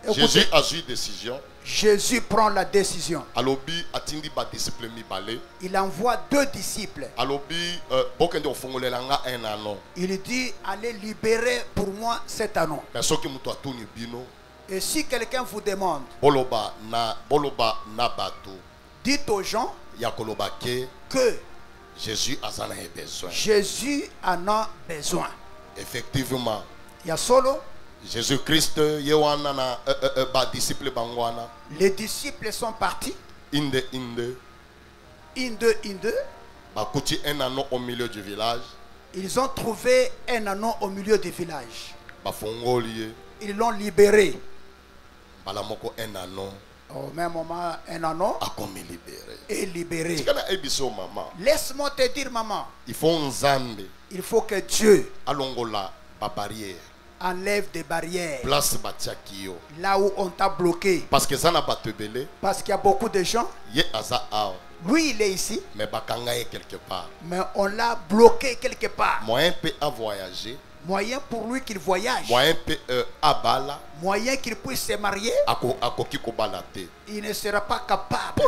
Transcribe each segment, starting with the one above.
Jésus a eu décision. Jésus prend la décision. Alobi atindi ba disciple mi balé. Il envoie 2 disciples. Alobi bokende ofongolelanga un anneau. Il dit allez libérer pour moi cet anneau. Mais soki muto atuni bino. Et si quelqu'un vous demande, Boloba na bato. dites aux gens que Jésus a besoin. Jésus en a besoin. Effectivement. Il y a solo. Jésus-Christ, les disciples sont partis. Inde. Bakuti un anneau au milieu du village. Ils ont trouvé un anneau au milieu du village. Bafongoli. Ils l'ont libéré. Balamoko un anneau. Au même moment, un anneau est libéré. Laisse-moi te dire, maman. Il faut que Dieu alongola ba barrière. Enlève des barrières. Place batiakio. Là où on t'a bloqué. Parce que ça n'a pas te belé. Parce qu'il y a beaucoup de gens. Lui, il est ici. Mais bakangaye quelque part. Mais on l'a bloqué quelque part. Moyen peut à voyager. Moyen pour lui qu'il voyage. Moyen peut à bala. Moyen qu'il puisse se marier. Il ne sera pas capable.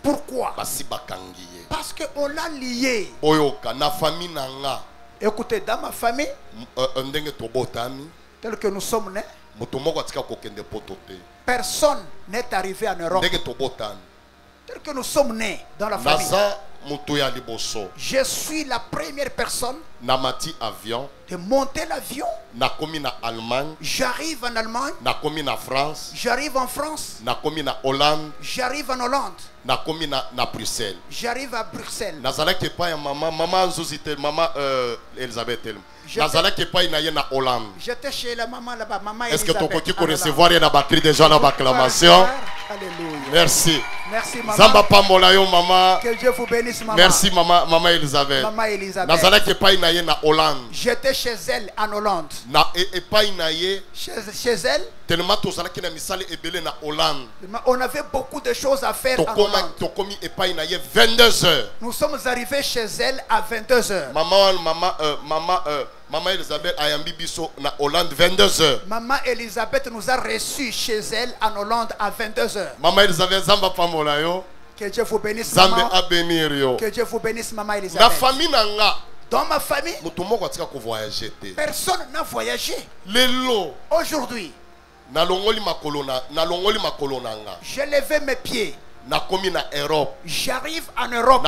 Pourquoi? Parce qu'on l'a lié. Oyoka na famille nanga. Écoutez, dans ma famille, tel que nous sommes nés, personne n'est arrivé en Europe. Tel que nous sommes nés dans la famille, je suis la première personne de monter l'avion. J'arrive en Allemagne. J'arrive en France. J'arrive en Hollande. J'arrive à Bruxelles. J'étais chez la maman là-bas, maman Elisabeth. Est-ce que tu peux recevoir un cri de joie dans l'acclamation? Alléluia. Merci. Merci maman. Zamba pamolayo maman. Que Dieu vous bénisse maman. Merci maman Elisabeth. Maman Elisabeth. J'étais chez elle en Hollande. Chez elle. On avait beaucoup de choses à faire en Hollande. 22 heures. Nous sommes arrivés chez elle à 22 heures. Maman Elisabeth a biso na Hollande 22 heures. Maman Elisabeth nous a reçus chez elle en Hollande à 22 heures. Maman Elisabeth zamba pamola yo. Que Dieu vous bénisse Zambe maman. a bénir yo. Que Dieu vous bénisse maman Elisabeth. Na famille nanga. Dans ma famille, personne n'a voyagé. Aujourd'hui, j'ai levé mes pieds. J'arrive en Europe.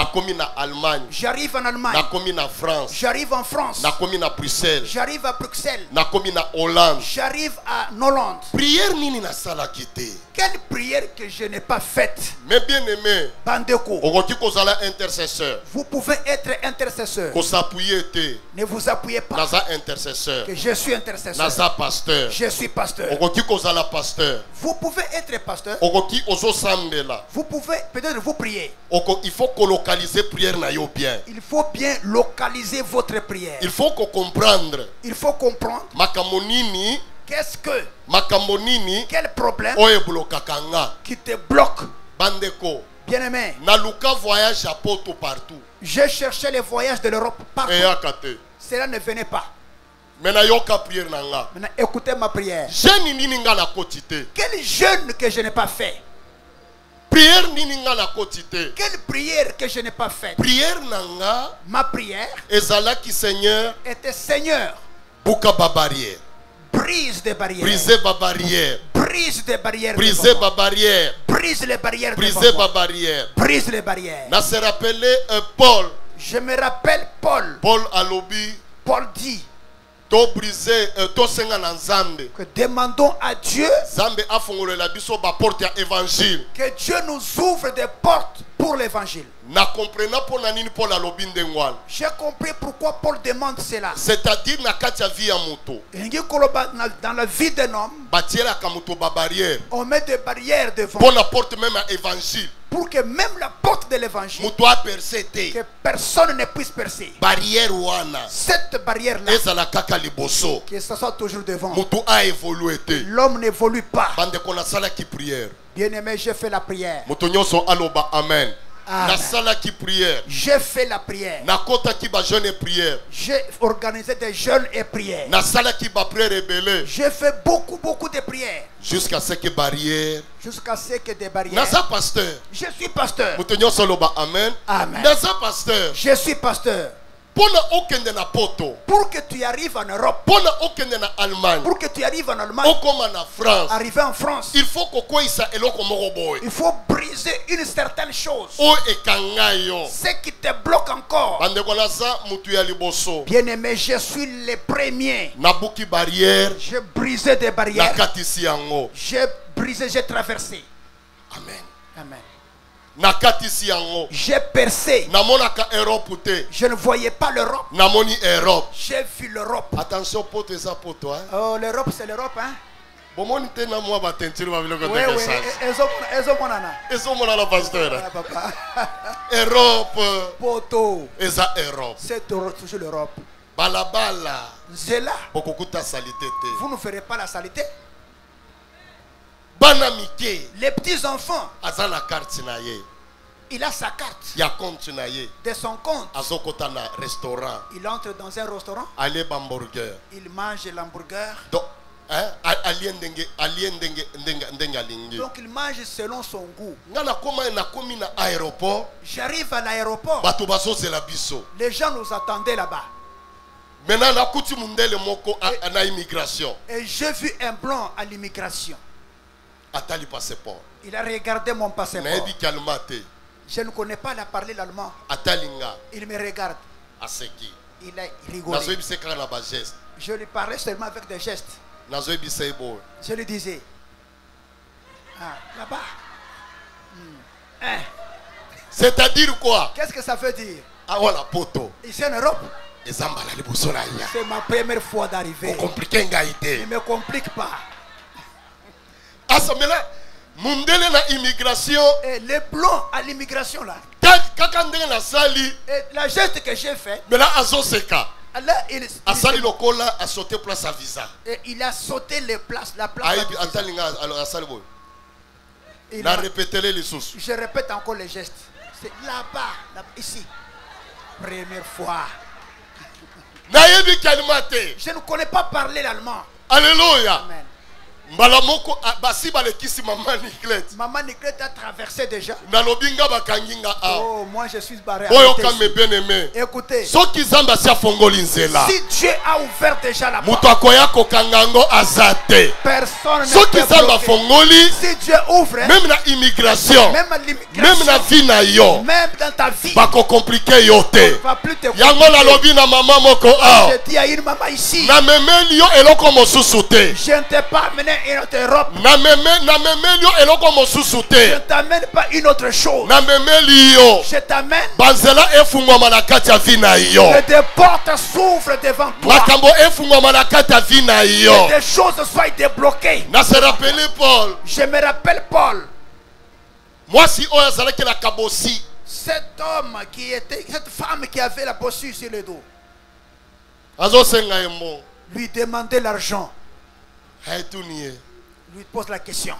J'arrive en Allemagne. J'arrive en France. J'arrive à Bruxelles. J'arrive à Hollande. Quelle prière que je n'ai pas faite. Mais bien aimé, Bandeko, intercesseur. Vous pouvez être intercesseur. Ne vous appuyez pas. Intercesseur. Que je suis intercesseur. Pasteur. Je suis pasteur. Pasteur. Vous pouvez être pasteur. Vous pouvez peut-être vous prier. Il faut localiser prière bien. Il faut bien localiser votre prière. Il faut comprendre. Il faut comprendre. Makamonini. Qu'est-ce que? Makamonini. Quel problème? Qui te bloque? Bandeko. Bien-aimé. Naluka voyage à Porto partout. J'ai cherché les voyages de l'Europe partout. Cela ne venait pas. Maintenant, écoutez ma prière. Quel jeûne que je n'ai pas fait. Quelle prière que je n'ai pas faite. Ma prière était Seigneur. Brise des barrières. Brise ma barrière. Brise des barrières. Brise ma barrière. Brise les barrières. Brise ma barrière. Brise les barrières. Na se rappeler Paul. Je me rappelle Paul. Paul a lobby. Paul dit. To briser to senga na Nzambe. Que demandons à Dieu. Nzambe a fongole la biso ba porte ya évangile. Que Dieu nous ouvre des portes pour l'évangile. Na comprena pour na nini Paul a lobby ndengwal. J'ai compris pourquoi Paul demande cela. C'est-à-dire na kati ya vie ya moto. Dans la vie d'un homme. Batiela ka moto ba barrière. On met des barrières devant. Pour la porte même à évangile. Pour que même la porte de l'évangile, que personne ne puisse percer. Barrière wana. Cette barrière-là, que ce soit toujours devant. L'homme n'évolue pas. Bien-aimé, j'ai fait la prière. Amen. J'ai fait la prière. J'ai organisé des jeûnes et prières. J'ai fait beaucoup de prières. Jusqu'à ce que barrières. Jusqu'à ce que des barrières. Pasteur. Je suis pasteur. Amen. Amen. Pasteur. Je suis pasteur. Pour que tu arrives en Europe, pour que tu arrives en Allemagne, arriver en France, il faut briser une certaine chose. Ce qui te bloque encore. Bien aimé, je suis le premier. J'ai brisé des barrières. J'ai brisé, j'ai traversé. Amen. Amen. J'ai percé. Je ne voyais pas l'Europe. J'ai vu l'Europe. Attention, poto et ça poto. Oh, l'Europe, c'est l'Europe, hein? Oui, Europe. Poto. Et ça, Europe. C'est toujours l'Europe. Balabala. C'est là. Vous ne ferez pas la saleté. Les petits enfants. Il a sa carte. De son compte. Il entre dans un restaurant. Il mange l'hamburger. Donc il mange selon son goût. J'arrive à l'aéroport. Les gens nous attendaient là-bas. Et j'ai vu un blanc à l'immigration. Il a regardé mon passeport. Je ne connais pas la parler l'allemand. Il me regarde. Il a rigolé. Je lui parlais seulement avec des gestes. Je lui disais, là-bas. C'est-à-dire quoi? Qu'est-ce que ça veut dire? Ici en Europe. C'est ma première fois d'arriver. Ne me complique pas. Et les blancs à l'immigration là. Et la geste que j'ai fait. Là, il a sauté la place. Il a répété les sous. Je répète encore les gestes. C'est là-bas, ici. Première fois. Je ne connais pas parler l'allemand. Alléluia. Amen. Maman Niclette a traversé déjà. Oh, moi je suis barré. Écoutez, si Dieu a ouvert déjà la porte, personne ne peut bloquer. Si Dieu ouvre, même la immigration, même la vie, même dans ta vie, va compliquer yote. Va plus te compliquer. Je dis à une maman ici, je ne t'ai pas amené une autre Europe. Je ne t'amène pas une autre chose. Je t'amène. Que des portes s'ouvrent devant toi. Que des choses soient débloquées. Je me rappelle Paul. Cet homme qui était, cette femme qui avait la bossure sur le dos, lui demandait l'argent. Lui pose la question.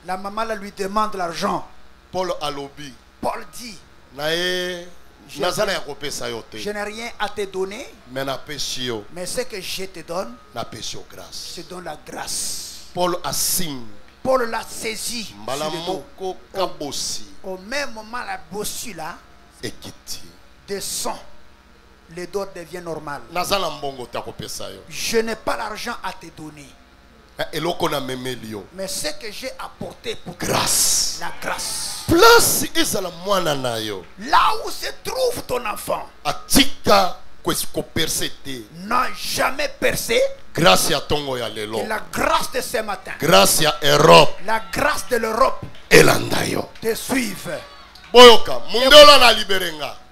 La maman là, lui demande l'argent. Paul dit, je n'ai rien à te donner, mais ce que je te donne, je donne la grâce. Paul l'a saisi. Au même moment, la bossure là descend. Le dos devient normal. Je n'ai pas l'argent à te donner. Mais ce que j'ai apporté pour grâce. La grâce. Là où se trouve ton enfant n'a jamais percé. Grâce à ton et la grâce de ce matin. Grâce à Europe. La grâce de l'Europe. Te suivent.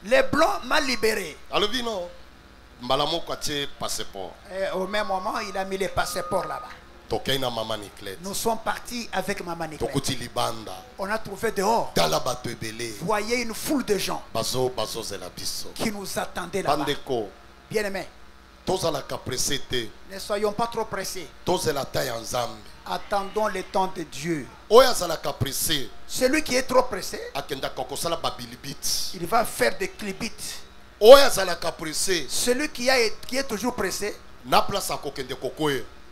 Les blancs m'ont libéré. Et au même moment, il a mis les passeports là-bas. Nous sommes partis avec Maman Niclette. On a trouvé dehors. Voyez une foule de gens qui nous attendaient là-bas. Bien aimés, ne soyons pas trop pressés. Attendons le temps de Dieu. Pressé. Celui qui est trop pressé, il va faire des clibites. Celui qui est toujours pressé,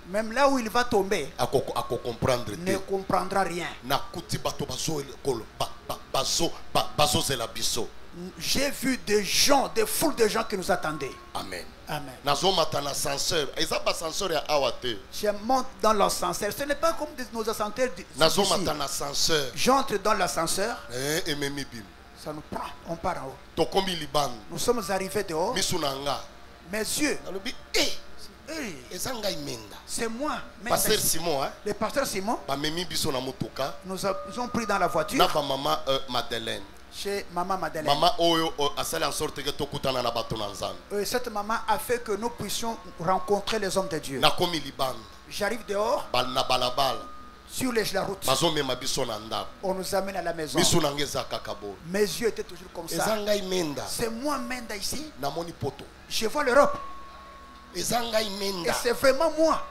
même là où il va tomber, ne comprendra rien. J'ai vu des gens, des foules de gens qui nous attendaient. Amen. Amen. Je monte dans l'ascenseur. Ce n'est pas comme nos ascenseurs. J'entre dans l'ascenseur. Ça nous prend. On part en haut. Nous sommes arrivés dehors. Mes yeux. C'est moi. Pasteur Simon, le pasteur Simon. Nous avons pris dans la voiture. Maman Madeleine. Chez maman Madeleine. Cette maman a fait que nous puissions rencontrer les hommes de Dieu. J'arrive dehors. Sur la route. On nous amène à la maison. Mes yeux étaient toujours comme ça. C'est moi Menda ici. Je vois l'Europe. Et c'est vraiment moi.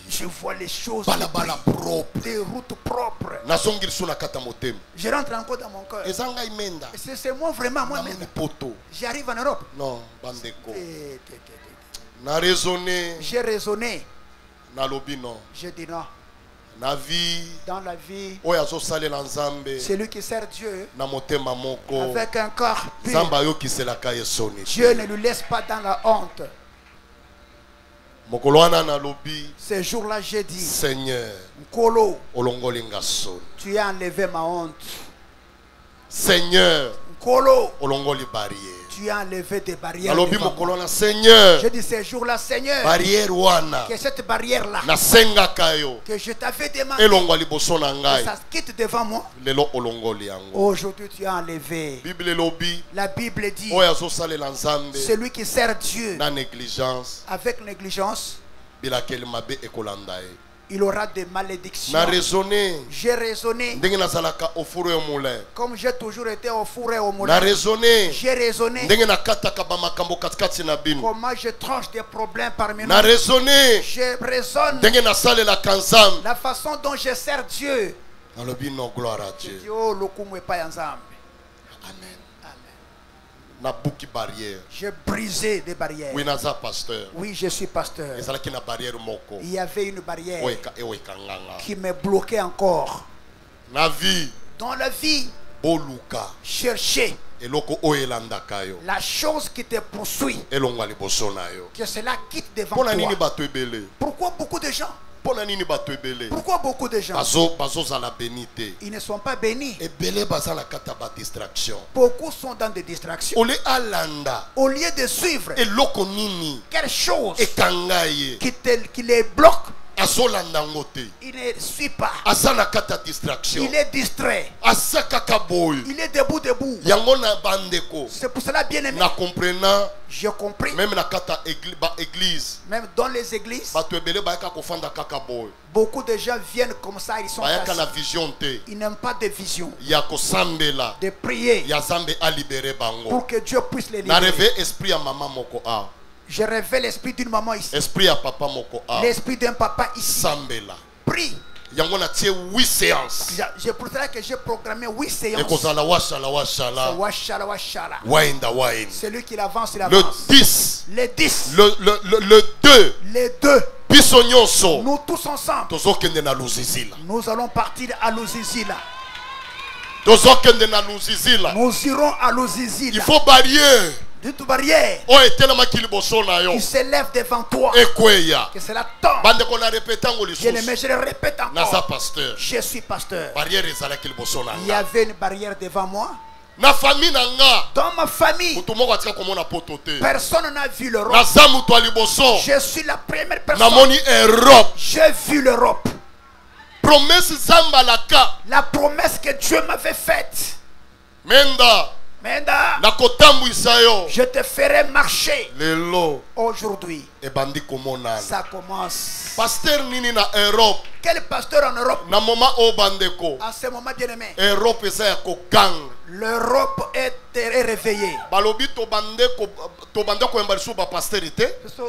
Je vois les choses, des routes propres. Je rentre encore dans mon cœur. C'est moi vraiment, moi même. J'arrive en Europe. Non, bandeko. J'ai raisonné. Je dis non. Dans la vie, celui qui sert Dieu avec un corps pur, Dieu ne lui laisse pas dans la honte. Ce jour-là, j'ai dit, Seigneur, tu as enlevé ma honte. Seigneur, tu as enlevé des barrières. Seigneur, je dis ce jour-là, Seigneur, que cette barrière-là, que je t'avais demandé, que ça quitte devant moi. Aujourd'hui, tu as enlevé. La Bible dit, celui qui sert Dieu avec négligence, il aura des malédictions. J'ai raisonné. Comme j'ai toujours été au four et au moulin. J'ai raisonné. Comment je tranche des problèmes parmi nous. Je raisonne. La façon dont je sers Dieu. Amen. J'ai brisé des barrières. Oui, je suis pasteur. Il y avait une barrière qui me bloquait encore. Dans la vie, chercher la chose qui te poursuit, que cela quitte devant toi. Pourquoi beaucoup de gens? Pourquoi beaucoup de gens ils ne sont pas bénis? Beaucoup sont dans des distractions. Au lieu de suivre quelque chose qui les bloque, il ne suit pas. Il est distrait. Il est debout. C'est pour cela, bien aimé, j'ai compris. Même dans les églises, beaucoup de gens viennent comme ça, ils sont cassés. Ils n'aiment pas de vision, de prier pour que Dieu puisse les libérer. Je révèle l'esprit d'une maman ici. L'esprit d'un papa ici. Prie. C'est pour cela que j'ai programmé 8 séances. Celui qui avance, il avance. Le 10. Les 10. Le 2. Les 2. Nous tous ensemble. Nous allons partir à Luzizila. Nous irons à Luzizila. Il faut barrière. De toute barrière qui s'élève devant toi, que cela tombe. Bien-aimé, je le répète encore. Je suis pasteur. Il y avait une barrière devant moi. Dans ma famille, personne n'a vu l'Europe. Je suis la première personne. J'ai vu l'Europe. La promesse que Dieu m'avait faite. Menda, je te ferai marcher. Aujourd'hui, ça commence. Pasteur nini na Europe. Quel pasteur en Europe? Na moment au bandeko. À ce moment, bien aimé, Europe est l'Europe est réveillée.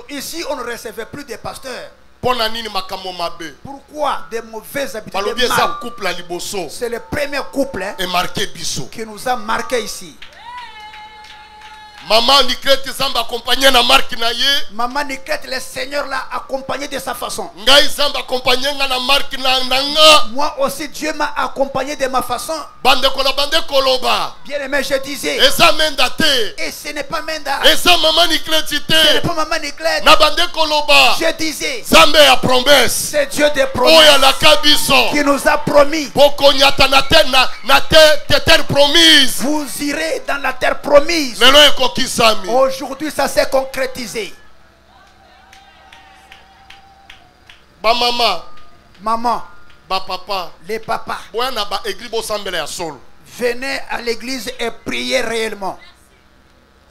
Ici Ici, on ne recevait plus de pasteurs. Pourquoi des mauvaises habitudes? C'est le premier couple qui nous a marqué ici. Maman Niklete Zamba accompagné na marque na ye. Maman Niklete, le Seigneur l'a accompagné de sa façon. Ngai Zamba accompagné na marque na nga. Moi aussi Dieu m'a accompagné de ma façon. Bande koloba. Bien aimé, je disais. Et ça menda te. Et ce n'est pas menda. Et ça maman Niklete te. Ce n'est pas maman Niklete. Na bande koloba. Je disais. Zambé a promesse. C'est Dieu des promesses. Oya la kabiso. Qui nous a promis. Boko nyata na terre promise. Vous irez dans la terre promise. Aujourd'hui, ça s'est concrétisé. Ba maman, maman, ba papa, les papas, venez à l'église et priez réellement.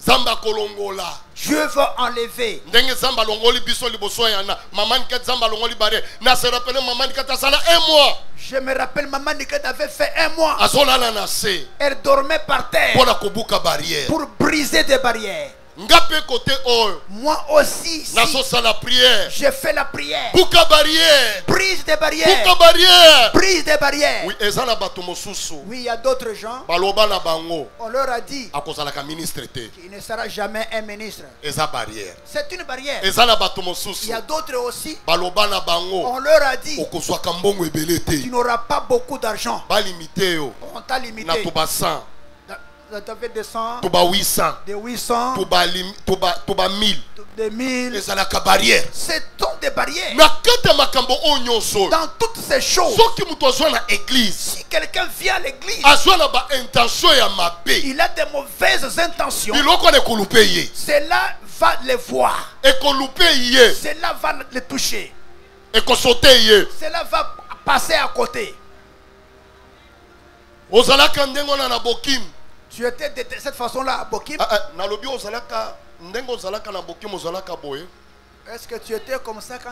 Zamba kolongola. Dieu veut enlever. Ndenge zamba longoli biso liboso yana. Maman Niklete zamba longoli bare. Na se rappelle maman Niklete sala 1 mois. Je me rappelle maman Niklete avait fait 1 mois. Azola la nase. Elle dormait par terre. Pour la kobuka barrière. Pour briser des barrières. Ngape côté moi aussi, si la prière. J'ai fait la prière. Buka barrière. Brise des barrières. Buka barrière. Brise des barrières. Oui, ezala bato mosusu. Oui, il y a d'autres gens. Baloba na bango. On leur a dit ministre te. qu'il ne sera jamais un ministre. Eza barrière. C'est une barrière. Ezala bato mosusu. Il y a d'autres aussi. Baloba na bango. On leur a dit okoswaka mbongo ebele te. Tu n'auras pas beaucoup d'argent. Ba limité yo. On t'a limité. Na tuba 100. Tu avais des 100, tuba 800, des 800, tuba 1000, des 1000. Et ça la barrière. C'est des barrières. Dans toutes ces choses, si quelqu'un vient à l'église, il a des mauvaises intentions. Cela va les voir. Cela va les toucher. Cela va passer à côté. Tu étais de cette façon-là à Bokim. Est-ce que tu étais comme ça quand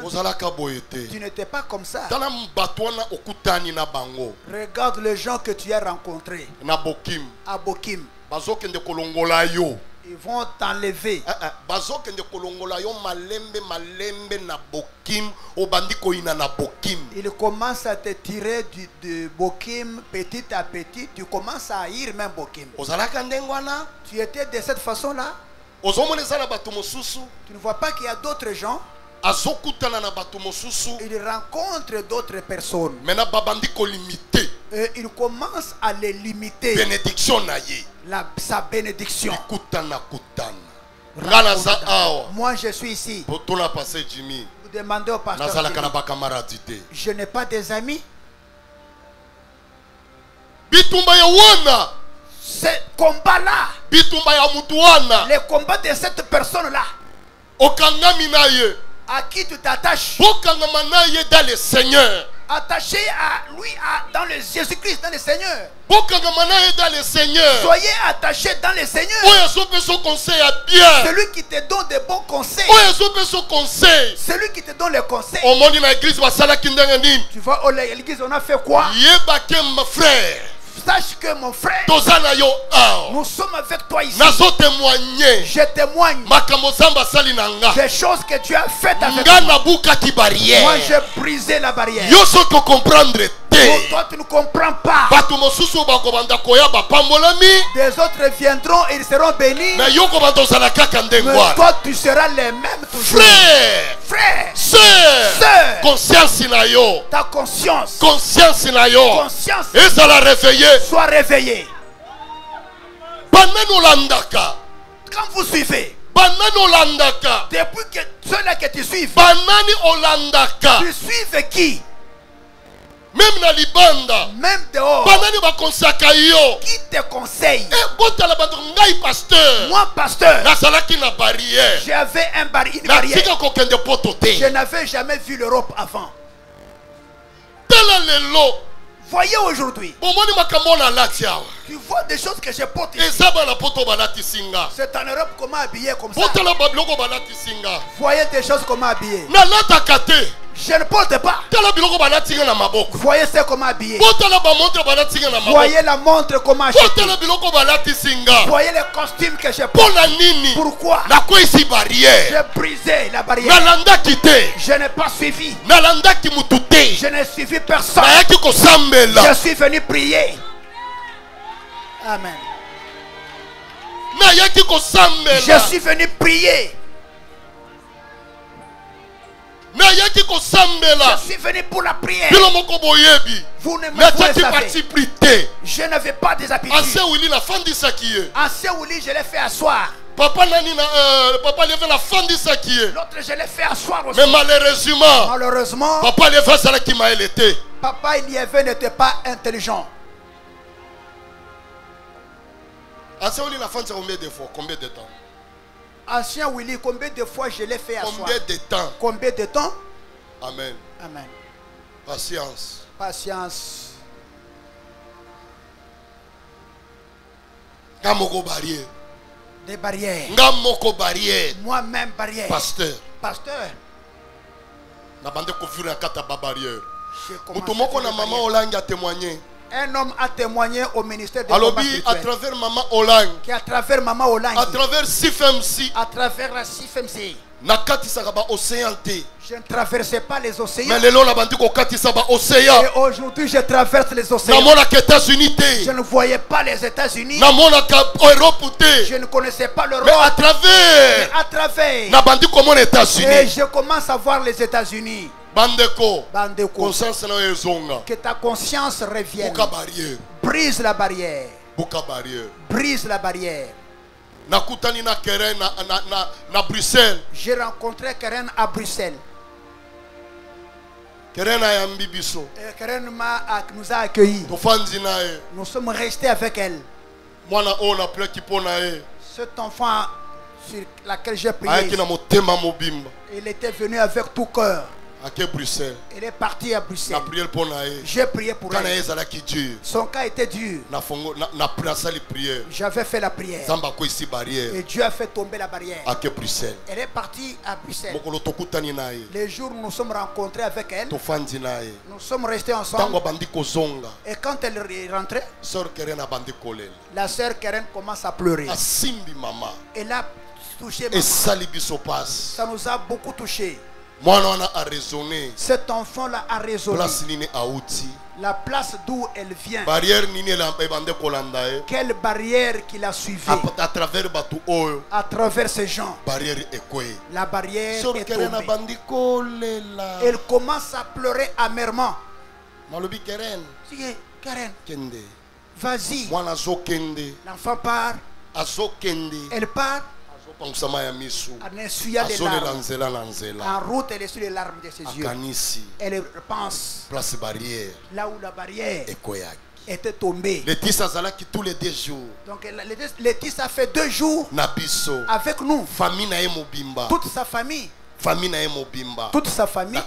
tu n'étais pas comme ça? Regarde les gens que tu as rencontrés à Bokim. Ils vont t'enlever. Ils commencent à te tirer de Bokim petit à petit. Tu commences à haïr même Bokim. Tu étais de cette façon-là. Tu ne vois pas qu'il y a d'autres gens. Ils rencontrent d'autres personnes. Et ils commencent à les limiter. Sa bénédiction. Moi je suis ici. Vous demandez au pasteur. Je n'ai pas des amis. Ce combat-là, les combats de cette personne-là, à qui tu t'attaches, dans le Seigneur. Attaché à lui, dans le Jésus-Christ, dans le Seigneur. Dans le Seigneur. Soyez attachés dans le Seigneur. Celui qui te donne des bons conseils. Celui qui te donne les conseils. Tu vois, à l'église, on a fait quoi? Sache que mon frère, nous sommes avec toi ici. Je témoigne des choses que tu as faites avec moi. Moi j'ai brisé la barrière. Toi tu ne comprends pas. Des autres viendront et ils seront bénis. Mais toi tu seras les mêmes toujours. Frère, sœur, conscience ta conscience, conscience et ça l'a réveillé. Sois réveillé. Quand vous suivez, depuis que ceux-là que tu suives, tu suives qui? Même na libanda, même dehors, qui te conseille? Moi pasteur, j'avais une barrière. Je n'avais jamais vu l'Europe avant. Voyez aujourd'hui, tu vois des choses que je porte ici. C'est en Europe comment habillé comme ça. Voyez des choses comment habillé. Je ne porte pas. Voyez ce qu'on m'a habillé. Voyez la montre qu'on m'a achetée. Voyez les costumes que j'ai portés. Pourquoi? J'ai brisé la barrière. Je n'ai pas suivi. Je n'ai suivi personne. Je suis venu prier. Amen. Je suis venu prier. Je suis venu pour la prière. Vous ne me savez. Je n'avais pas des habitudes. Ancien Willy, je l'ai fait asseoir. Papa levait la fin de ça qui est. L'autre, je l'ai fait asseoir aussi. Mais malheureusement, papa levait celle qui m'a élevé. Papa il y avait n'était pas intelligent. Ancien Willy, la fin c'est combien de fois? Combien de temps? Ancien Willy, combien de fois je l'ai fait asseoir? Combien de temps? Combien de temps? Amen. Amen. Patience. Patience. Gamoko barrière. Des barrières. Gamoko barrière. Moi-même barrière. Pasteur. Pasteur. Na bande confure en kata barrière. Mutomoko na maman Olang a témoigné. Un homme a témoigné au ministère de Alobi à travers maman Olang. Qui à travers maman Olang. À travers CFMC. À travers la CFMC. Nakati sakaba océan té. Je ne traversais pas les océans. Mais le long la bande ko kati saba océan. Et aujourd'hui je traverse les océans. Namona États-Unis té. Je ne voyais pas les États-Unis. Namona Europe té. Je ne connaissais pas l'Europe. Mais à travers. Na bande comme les États-Unis. Et je commence à voir les États-Unis. Bandeko. Conscience que ta conscience revienne. Brise la barrière. Brise la barrière. J'ai rencontré Karen à Bruxelles. Karen nous a accueillis. Nous sommes restés avec elle. Cet enfant sur lequel j'ai prié, il était venu avec tout cœur. Bruxelles. Il est parti à Bruxelles. J'ai prié pour elle. Son cas était dur. J'avais fait la prière. Et Dieu a fait tomber la barrière. Elle est partie à Bruxelles. Les jours où nous sommes rencontrés avec elle, nous sommes restés ensemble. Et quand elle est rentrée, la sœur Karen commence à pleurer. Elle a touché maman. Ça nous a beaucoup touché. Cet enfant-là a raisonné. La place d'où elle vient. Quelle barrière qu'il a suivie. À travers ces gens. La barrière est tombée. Elle commence à pleurer amèrement. Karen, vas-y. L'enfant part. Elle part. En essuyant les larmes. En route, elle essuie les larmes de ses yeux. Elle pense là où la barrière était tombée. Tous les 2 jours. Donc Laetitia a fait 2 jours avec nous. Toute sa famille. Toute sa famille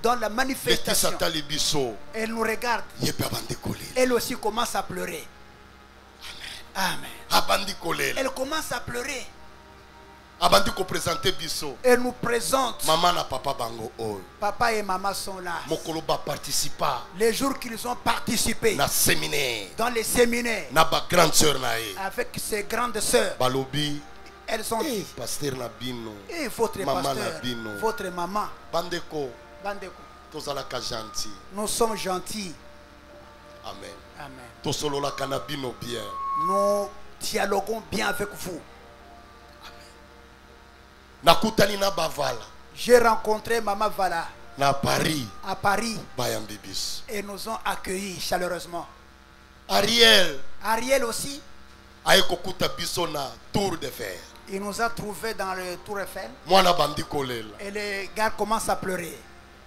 dans la manifestation. Elle nous regarde. Elle aussi commence à pleurer. Amen. Elle commence à pleurer. Elle nous présente. Papa et maman sont là. Les jours qu'ils ont participé dans les séminaires avec ses grandes sœurs, elles ont dit, votre pasteur, votre maman, nous sommes gentils. Amen. Amen. Nous dialoguons bien avec vous. J'ai rencontré Maman Vala à Paris et nous ont accueillis chaleureusement. Ariel aussi. Il nous a trouvés dans le Tour Eiffel. Et les gars commencent à pleurer.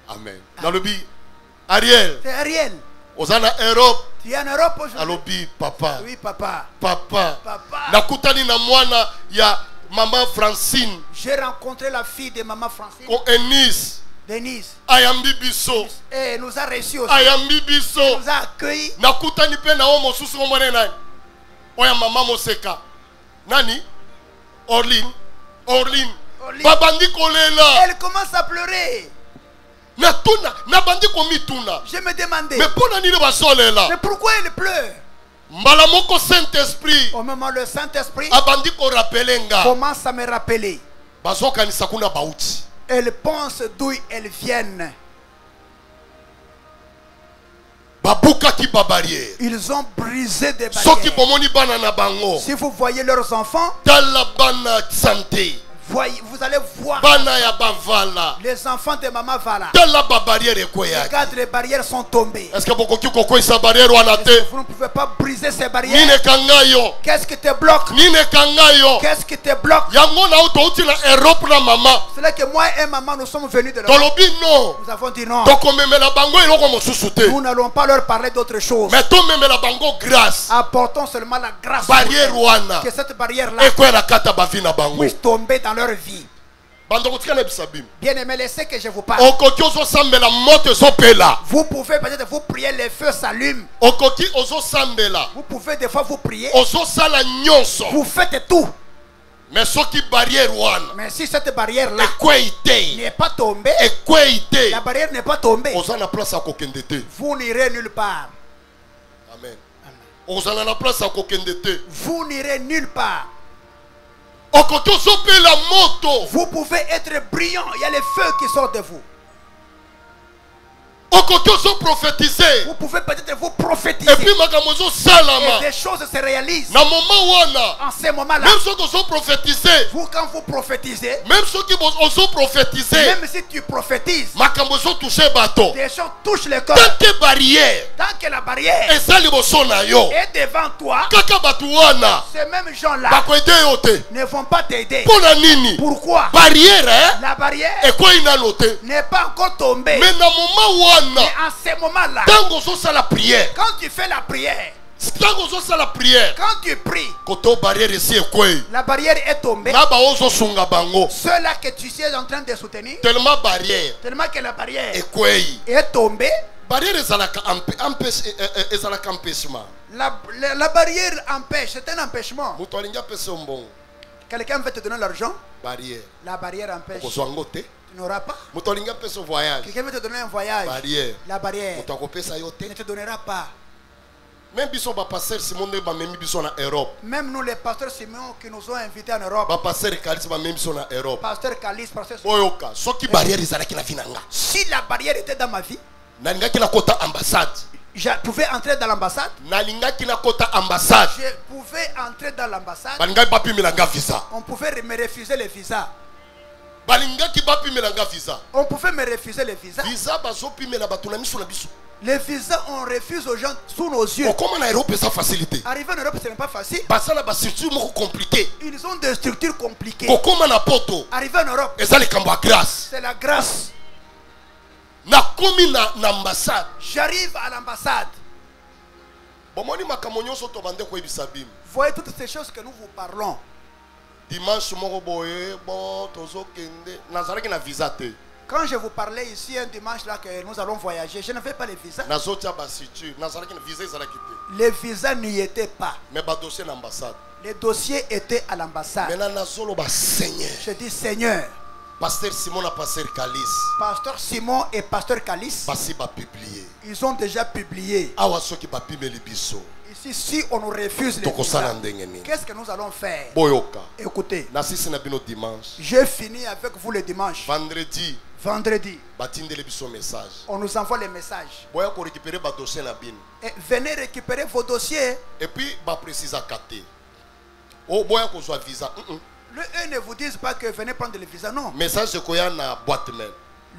Amen. Ariel. C'est Ariel. Europe. Tu es en Europe aujourd'hui? Alobi, papa. Oui, papa. Papa. Nakutani na mwana ya maman Francine. J'ai rencontré la fille de maman Francine. Denise. Ayambi biso. Et nous a reçus aussi. Ayambi biso. Nous a accueillis. Nakutani pe na omo susu ngomane nani. Oya mama Moseka. Nani? Orline. Babandi kolela. Elle commence à pleurer. Je me demandais, mais pourquoi il pleut? Saint-Esprit Au moment le Saint-Esprit commence à me rappeler. Elle pense d'où elles viennent. Ils ont brisé des barrières. Si vous voyez leurs enfants, vous allez voir les enfants de Maman Vala. Regarde, les barrières sont tombées. Est-ce que vous ne pouvez pas briser ces barrières? Qu'est-ce qui te bloque? Qu'est-ce qui te bloque? C'est là que moi et maman nous sommes venus de là. Nous avons dit non. Nous n'allons pas leur parler d'autre chose. Apportons seulement la grâce. Que cette barrière-là puisse tomber dans leur vie. Bien aimé, laissez que je vous parle. Vous pouvez peut-être vous prier, les feux s'allument. Vous pouvez des fois vous prier. Vous faites tout. Mais si cette barrière-là n'est pas tombée, la barrière n'est pas tombée, vous n'irez nulle part. Amen. Vous n'irez nulle part. Vous pouvez être brillant, il y a les feux qui sortent de vous. Vous pouvez peut-être vous prophétiser. Et des choses se réalisent. En ces moments-là, vous quand vous prophétisez, même si tu prophétises, des choses touchent le corps. Tant que la barrière est devant toi, ces mêmes gens-là ne vont pas t'aider. Pourquoi? La barrière n'est pas encore tombée. Mais en ce moment-là, quand tu fais la prière, quand tu pries, la barrière est tombée. Ceux-là que tu es en train de soutenir, tellement que la barrière est tombée. La barrière empêche, c'est un empêchement. Quelqu'un veut te donner l'argent, la barrière empêche. Tu n'auras pas. Quelqu'un veut te donner un voyage, la barrière ne te donnera pas. Même nous les pasteurs Simon qui nous ont invités en Europe, pasteur Kalis, pasteur si la barrière était dans ma vie, je pouvais entrer dans l'ambassade. Je pouvais entrer dans l'ambassade. On pouvait me refuser le visa. On pouvait me refuser le visa. Les visas, on refuse aux gens sous nos yeux. Arriver en Europe, ce n'est pas facile. Ils ont des structures compliquées. Arriver en Europe, c'est la grâce. J'arrive à l'ambassade. Voyez toutes ces choses que nous vous parlons. Quand je vous parlais ici un dimanche là que nous allons voyager, je n'avais pas les visas. Les visas n'y étaient pas. Les dossiers étaient à l'ambassade. Je dis Seigneur, Pasteur Simon et Pasteur Kalis. Pasteur Simon et Pasteur Kalis. Ils ont déjà publié. Ici, si on nous refuse les visas, qu'est-ce que nous allons faire? Écoutez, j'ai fini avec vous le dimanche. Vendredi, on nous envoie les messages. Et venez récupérer vos dossiers. Et puis, Eux ne vous disent pas que venez prendre le visa, non. Message de boîte mail.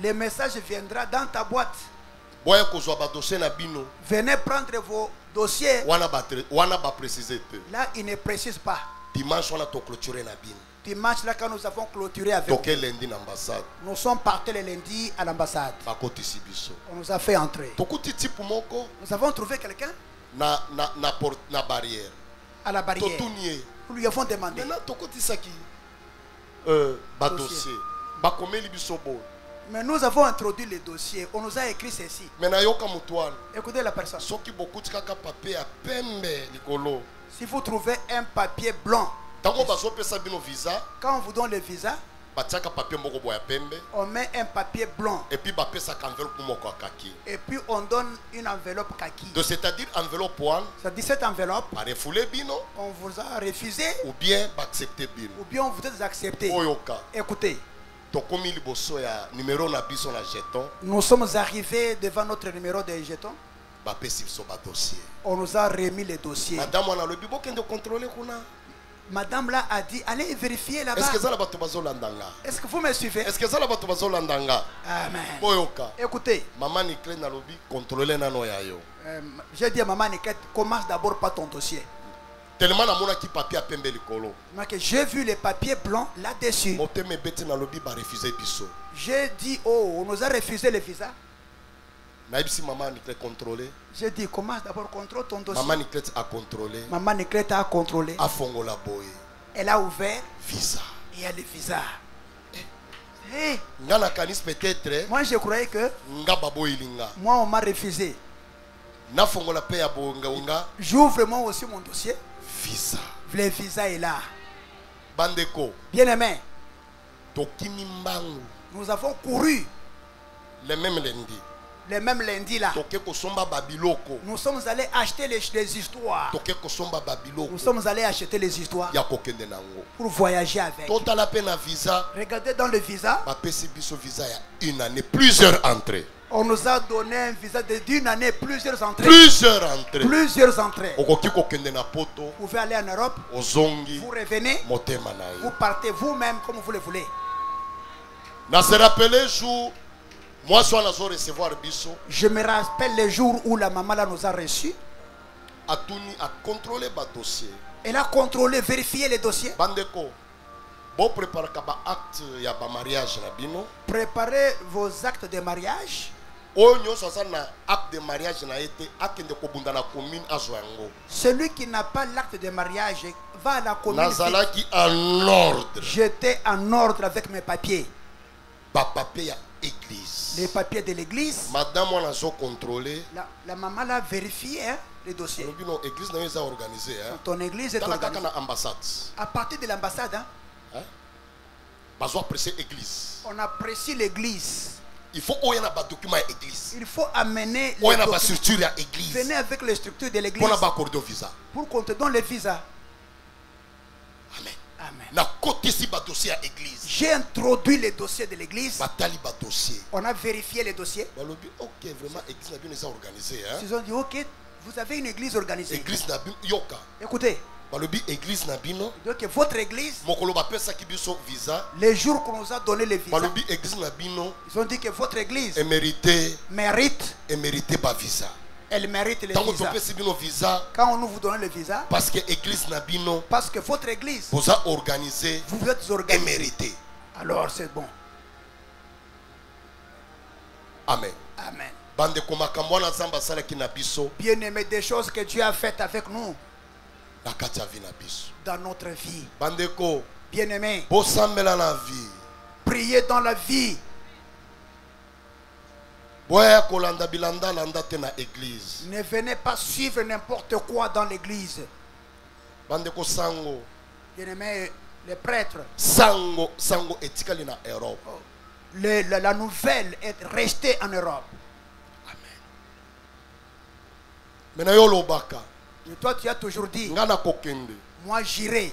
Le message viendra dans ta boîte. Venez prendre vos dossiers. Là, il ne précise pas. Dimanche, on a clôturé la bine. Dimanche, là, quand nous avons clôturé avec vous, nous sommes partis le lundi à l'ambassade. On nous a fait entrer. Nous avons trouvé quelqu'un na barrière. À la barrière. Nous lui avons demandé. Dossier. Mais nous avons introduit le dossier. On nous a écrit ceci. Écoutez la personne. Si vous trouvez un papier blanc, quand on vous donne le visa, On met un papier blanc. Et puis on donne une enveloppe kaki. C'est-à-dire enveloppe one. C'est-à-dire cette enveloppe. On vous a refusé. Ou bien accepté. Ou bien on vous a accepté. Écoutez. Nous sommes arrivés devant notre numéro de jetons. On nous a remis les dossiers. Madame là a dit, allez vérifier là-bas. Est-ce que vous me suivez? Amen. Écoutez. J'ai dit à maman Niket, commence d'abord par ton dossier. J'ai vu les papiers blancs là-dessus. J'ai dit, oh, on nous a refusé le visa. J'ai dit, commence d'abord, contrôle ton dossier. Maman Niclet a contrôlé. Maman Niclet a contrôlé. Elle a ouvert. Visa. Et il y a le visa. Hey. Peut-être. Moi je croyais que. Moi on m'a refusé. J'ouvre moi aussi mon dossier. Visa. Le visa est là. Bandeko. Bien aimé. Nous avons couru. Les mêmes lundis. Les mêmes lundis là. Nous sommes allés acheter les histoires. Nous sommes allés acheter les histoires pour voyager avec. Regardez dans le visa. Une année, plusieurs entrées. On nous a donné un visa d'une année, plusieurs entrées. Plusieurs entrées. Plusieurs entrées. Vous pouvez aller en Europe. Vous revenez. Vous partez vous-même comme vous le voulez. Je me rappelle le jour où la maman là nous a reçus. Elle a contrôlé, vérifié les dossiers. Préparez vos actes de mariage. Celui qui n'a pas l'acte de mariage va à la commune. J'étais en ordre avec mes papiers. Église. Les papiers de l'église. Madame, on a contrôlé. La maman l'a vérifié, hein, les dossiers. L'église est organisée. Hein. Ton église est organisée. À partir de l'ambassade. Hein? On apprécie l'église. Il faut amener les documents à l'église. Il faut amener les documents à l'église. Venez avec les structures de l'église. Pour qu'on te donne le visa. Amen. Amen. J'ai introduit les dossiers de l'église. On a vérifié les dossiers. Ok, vraiment, l'église est organisée. Hein? Ils ont dit, ok, vous avez une église organisée. Église écoutez. Église donc votre église, les jours qu'on nous a donné les visas, ils ont dit que votre église mérite visa. Elle mérite les visas. Quand on nous vous donne le visa, parce que votre église vous êtes organisé, mérité. Alors c'est bon. Amen. Amen. Bien aimé, des choses que Dieu a faites avec nous dans notre vie. Bien aimé, priez dans la vie. Ne venez pas suivre n'importe quoi dans l'église. Bien aimé, les prêtres. La nouvelle est restée en Europe. Amen. Et toi tu as toujours dit, moi j'irai.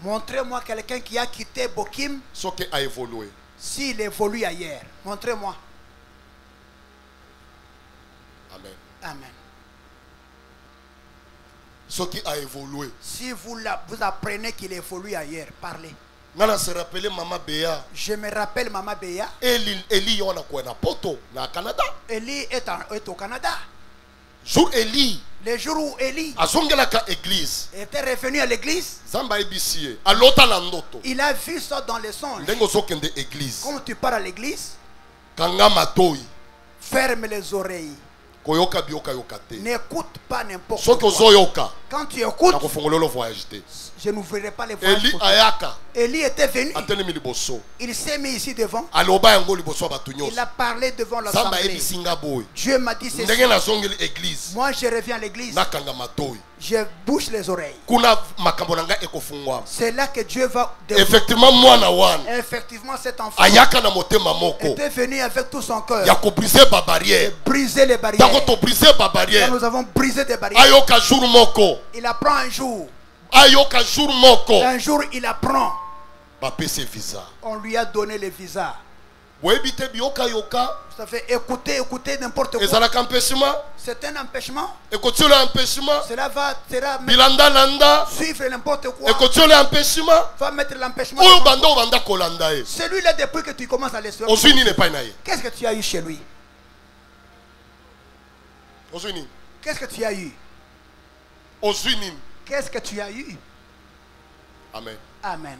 Montrez-moi quelqu'un qui a quitté Bokim. S'il évolue ailleurs, montrez-moi. Amen. Amen. Ce qui a évolué. Si vous apprenez qu'il évolue ailleurs, parlez. Je me rappelle Maman Béa. Eli est au Canada. Le jour où Eli était revenu à l'église, il a vu ça dans les songes. Quand tu pars à l'église, ferme les oreilles. N'écoute pas n'importe quoi. Quand tu écoutes, je n'ouvrirai pas les voies. Élie était venu. Il s'est mis ici devant. Il a parlé devant l'assemblée. Dieu m'a dit ceci. Moi je reviens à l'église. Je bouche les oreilles. C'est là que Dieu va effectivement cet enfant était venu avec tout son cœur. Et briser les barrières. Quand nous avons brisé des barrières, il apprend un jour. Un jour il apprend. On lui a donné le visa. Vous savez, écouter n'importe quoi. C'est un empêchement. Cela va suivre n'importe quoi. Va mettre l'empêchement. Celui-là, depuis que tu commences à le suivre, qu'est-ce que tu as eu chez lui? Qu'est-ce que tu as eu? Qu'est-ce que tu as eu? Amen. Amen.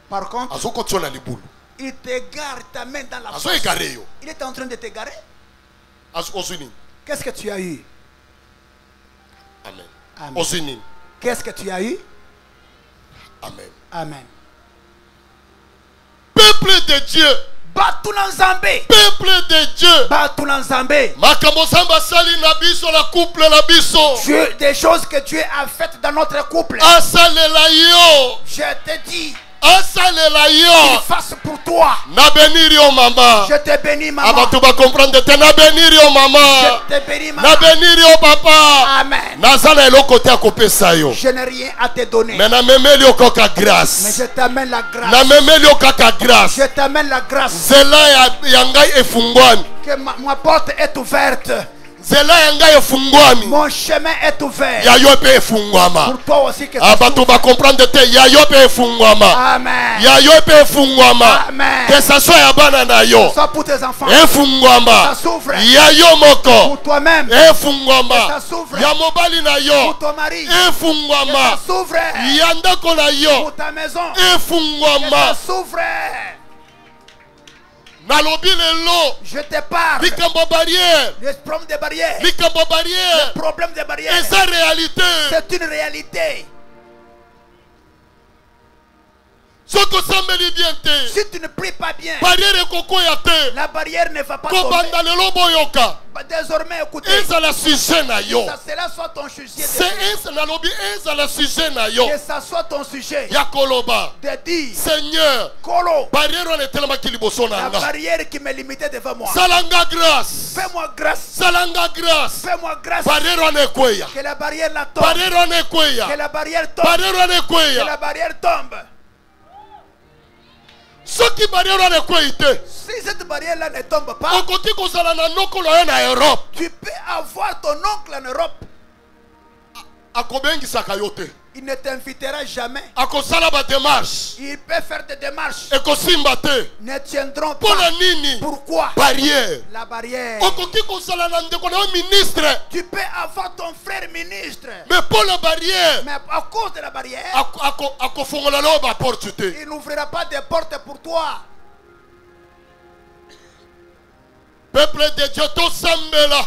Par contre, il t'égare ta main dans la poche. Il est en train de t'égarer. Qu'est-ce que tu as eu? Amen. Amen. Qu'est-ce que tu as eu? Amen. Amen. Peuple de Dieu. Peuple de Dieu. Dieu, des choses que Dieu a faites dans notre couple. Je te dis. Il fasse pour toi. Je te bénis, maman. Je te bénis, maman. Papa. Amen. Je n'ai rien à te donner. Mais je t'amène la grâce. Je t'amène la grâce. Que ma porte est ouverte. Mon chemin est ouvert. Pour toi aussi que ça s'ouvre. Amen. Amen. Que ça soit pour tes enfants. Ça s'ouvre. Pour toi-même. Ça s'ouvre. Pour ton mari. Ça s'ouvre. Pour ta maison. Ça s'ouvre. Je te parle. Les problèmes des barrières. Le problème des barrières. C'est une réalité. Si tu ne pries pas bien, la barrière ne va pas tomber. Désormais, écoutez, ça sera soit ton sujet. Que ça soit ton sujet. De dire, Seigneur, la barrière qui m'est limitée devant moi. Fais-moi grâce. Fais-moi grâce. Que la barrière la tombe. Que la barrière tombe. Que la barrière tombe. Si cette barrière-là ne tombe pas, tu peux avoir ton oncle en Europe. Il ne t'invitera jamais. Il peut faire des démarches. Ne tiendront pas. Pourquoi? La barrière. Tu peux avoir ton frère ministre. Mais à cause de la barrière, il n'ouvrira pas de portes pour toi. Peuple de Dieu, tout sambela.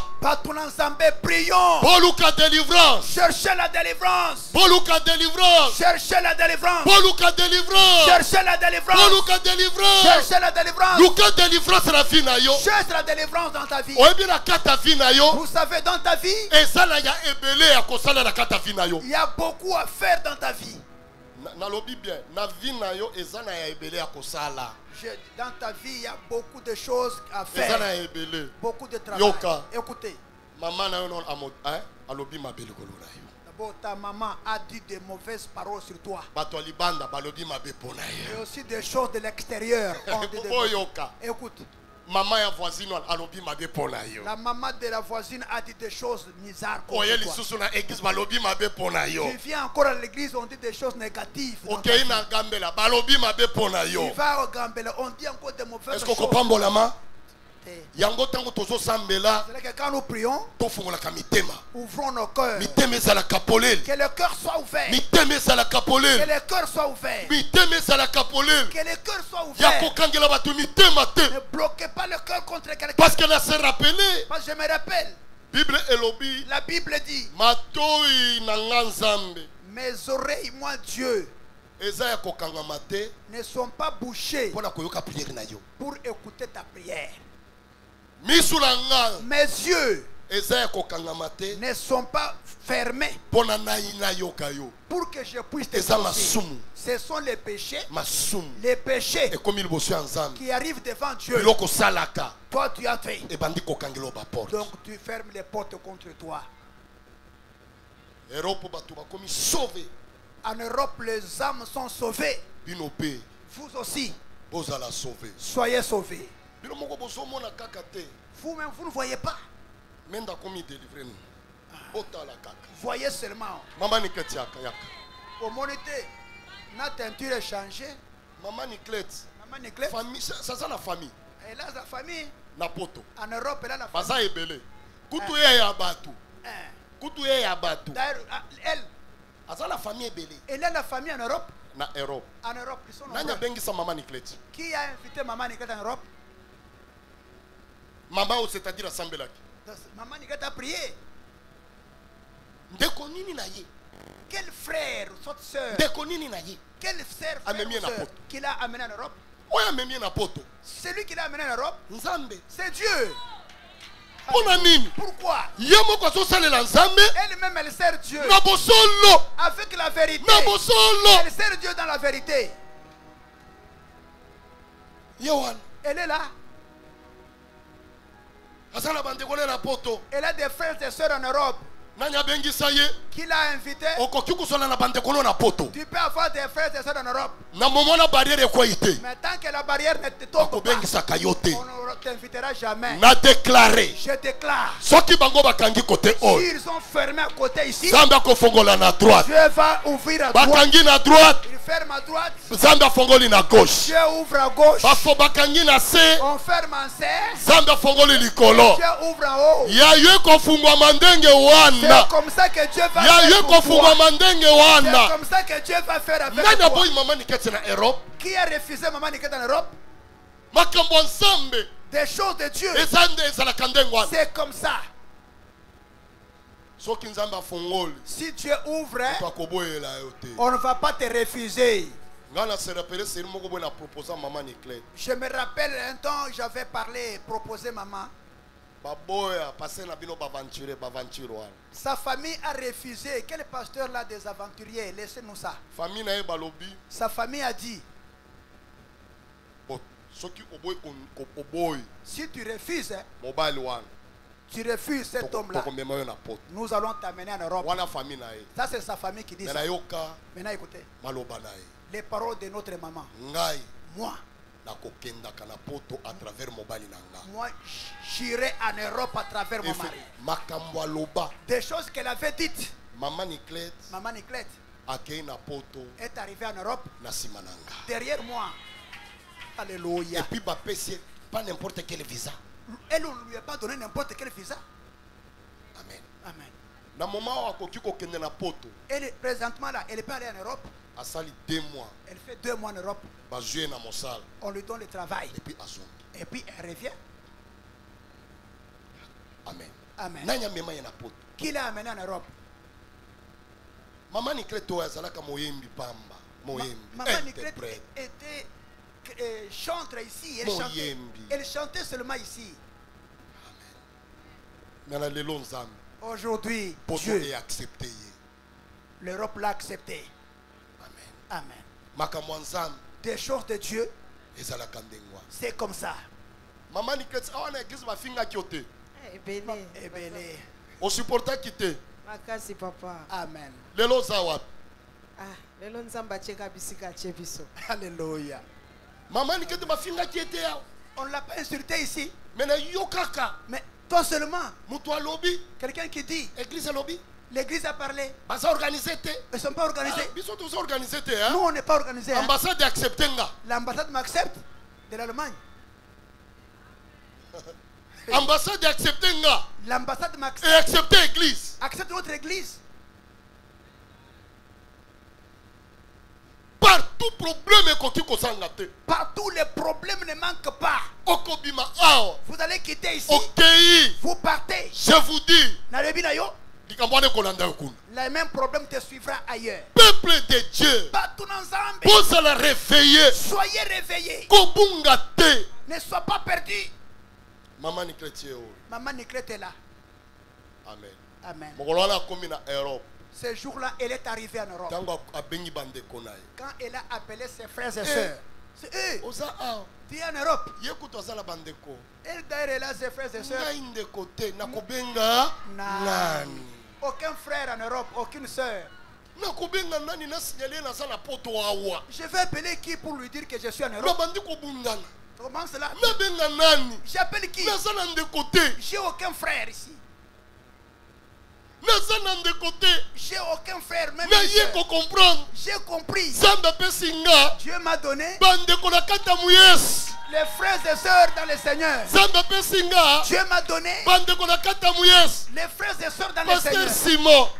Prions. Boluka délivrance. Cherchez la délivrance. Boluka délivrance. Cherchez la délivrance. Boluka délivrance. Cherchez la délivrance. Boluka délivrance. Cherchez la délivrance. Luka délivrance la vie na yo. Cherche la délivrance dans ta vie. Oebira kata vie na yo. Vous savez, dans ta vie, il y a beaucoup à faire dans ta vie. Dans ta vie, il y a beaucoup de choses à faire. Beaucoup de travail. Écoutez. D'abord, ta maman a dit de mauvaises paroles sur toi. Et aussi des choses de l'extérieur. Écoute. La maman de la voisine a dit des choses bizarres contre toi. Tu viens encore à l'église, on dit des choses négatives. Tu vas au Gambela, on dit encore des mauvaises choses. C'est là que quand nous prions, ouvrons nos cœurs. Que le cœur soit ouvert. Que le cœur soit ouvert. Que le cœur soit ouvert. Ne bloquez pas le cœur contre quelqu'un. Parce que je me rappelle. La Bible dit, mes oreilles, moi Dieu, ne sont pas bouchées pour écouter ta prière. Mes yeux ne sont pas fermés pour que je puisse te écouter. Ce sont les péchés qui arrivent devant Dieu. Toi tu as fait. Donc tu fermes les portes contre toi. En Europe, les âmes sont sauvées. Vous aussi, soyez sauvés. Vous-même, vous ne voyez pas. Voyez seulement. Au monité, notre teinture est changée. Maman Niclette. Ça c'est la famille. Elle a sa famille. Napoto. En Europe, elle a la famille. Elle a la famille en Europe. Na Europe. En Europe, ils sont Maman Niclette. Qui a invité Maman Niclette en Europe? Maman, c'est-à-dire assemblée. Maman Niclette a prié. Quel frère, cette soeur, quel frère qu'il a amené en Europe? Celui qui l'a amené en Europe, c'est Dieu. Pourquoi? Elle-même, elle sert Dieu avec la vérité. Elle sert Dieu dans la vérité. Elle est là. Elle a des frères et sœurs en Europe. Qui l'a invité? Tu peux avoir des frères et sœurs en Europe. Mais tant que la barrière ne te tombe pas, on ne t'invitera jamais. Je déclare. S'ils sont fermés à côté ici, Dieu va ouvrir à droite. Il ferme à droite. Dieu ouvre à gauche. On ferme en serre. Dieu ouvre en haut. C'est comme ça que Dieu va faire pour toi. C'est comme ça que Dieu va faire avec toi. Qui a refusé Maman Niclette en Europe? Des choses de Dieu. C'est comme ça. Si Dieu ouvre, on ne va pas te refuser. Je me rappelle un temps, j'avais parlé, proposé maman. Sa famille a refusé. Quel pasteur là des aventuriers? Laissez-nous ça. Sa famille a dit, si tu refuses, tu refuses cet homme-là, nous allons t'amener en Europe. Ça c'est sa famille qui dit ça. Maintenant écoutez, les paroles de notre maman. Moi, j'irai en Europe à travers mon mari. Des choses qu'elle avait dites. Maman Niclette est arrivée en Europe derrière moi. Alléluia. Et puis pas n'importe quel visa. Elle ne lui a pas donné n'importe quel visa. Amen. Amen. Elle présentement là, elle n'est pas allée en Europe. Elle fait 2 mois en Europe. On lui donne le travail. Et puis elle revient. Amen. Amen. Qui l'a amené en Europe? Maman Niclette était chantre ici. Elle chantait seulement ici. Amen. Aujourd'hui, Dieu, l'Europe l'a accepté. Amen. Des choses de Dieu, c'est comme ça. Maman Niclette, on a église ma finga kiote. Ebele. On supporta quitter. Makasi papa. Amen. Lelo zawap. Lelo nzamba cheka bisika chebiso. Alléluia. Maman Niclette ma finga kiete ya. On l'a pas insulté ici. Mais yokaka. Mais toi seulement. Mutua lobby. Quelqu'un qui dit. Église lobby. L'église a parlé. Ils ne sont pas organisés. Nous, on n'est pas organisés. L'ambassade accepte. L'ambassade m'accepte de l'Allemagne. L'ambassade accepte. L'ambassade m'accepte. Et accepte l'église. Accepte notre église. Partout problème est partout les problèmes ne manquent pas. Vous allez quitter ici. Vous partez. Je vous dis. Le même problème te suivra ailleurs. Peuple de Dieu. Vous allez réveiller. Soyez réveillés. Ne sois pas perdu. Maman Niklete est là. Amen. Amen. Europe. Ce jour-là, elle est arrivée en Europe. Quand elle a appelé ses frères et sœurs, c'est eux. Tu es en Europe. Elle d'ailleurs là, ses frères et sœurs. Aucun frère en Europe, aucune sœur. Je vais appeler qui pour lui dire que je suis en Europe? Comment cela? J'appelle qui? J'ai aucun frère ici. J'ai aucun frère, même j'ai compris. Dieu m'a donné les frères et sœurs dans le Seigneur. Dieu m'a donné les frères et sœurs dans le Seigneur.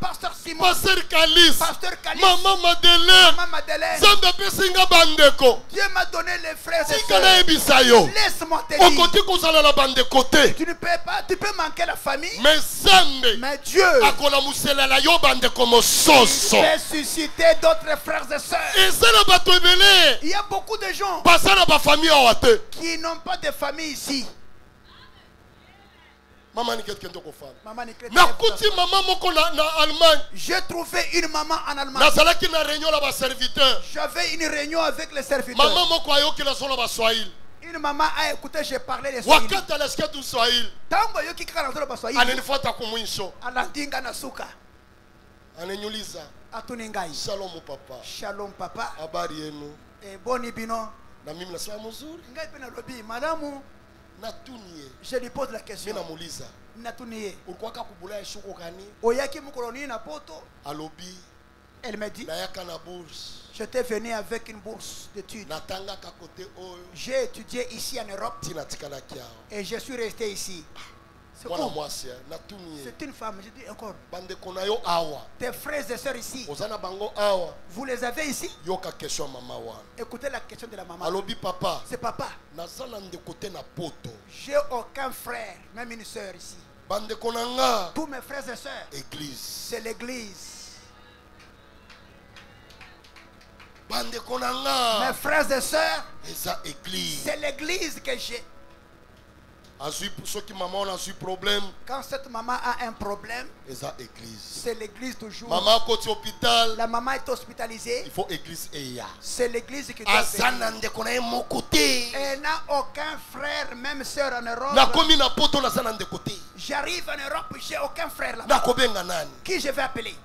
Pasteur Simon, Pasteur Kalis, Maman Madeleine. Dieu m'a donné les frères et sœurs. Laisse-moi te dire. Tu ne peux pas, tu peux manquer la famille. Mais Dieu j'ai suscité d'autres frères et sœurs. Il y a beaucoup de gens qui n'ont pas de famille ici. J'ai trouvé une maman en Allemagne. J'avais une réunion avec les serviteurs. Une maman a écouté, j'ai parlé les Swahili. Tango yoki kana nzolo baswahili. Ananifuata kumwisho. Alandinga na suka. Ananiuliza. Atuningai. Shalom papa. Shalom papa. Habari yenu? Boni bino. Na mimi nasema mzuri. Ngai pena lobi madamu. Natunie. Je lui pose la question. Mimi namuuliza. Natunie. Ulikuwa kubula shuko kani? Oyaki mukoloni na poto. Alobi. Elle m'a dit. Na yaka na bourse. J'étais venu avec une bourse d'études. J'ai étudié ici en Europe. Et je suis resté ici. C'est une femme. Je dis encore. Tes frères et sœurs ici. Vous les avez ici? Écoutez la question de la maman. C'est papa. J'ai aucun frère, même une sœur ici. Tous mes frères et sœurs. C'est l'église. Mes frères et sœurs, c'est l'église que j'ai. Quand cette maman a un problème, c'est l'église toujours. La maman est hospitalisée. Il faut église. C'est l'église qui doit venir. Elle n'a aucun frère, même sœur en Europe. J'arrive en Europe, j'ai aucun frère là-bas. Qui je vais appeler?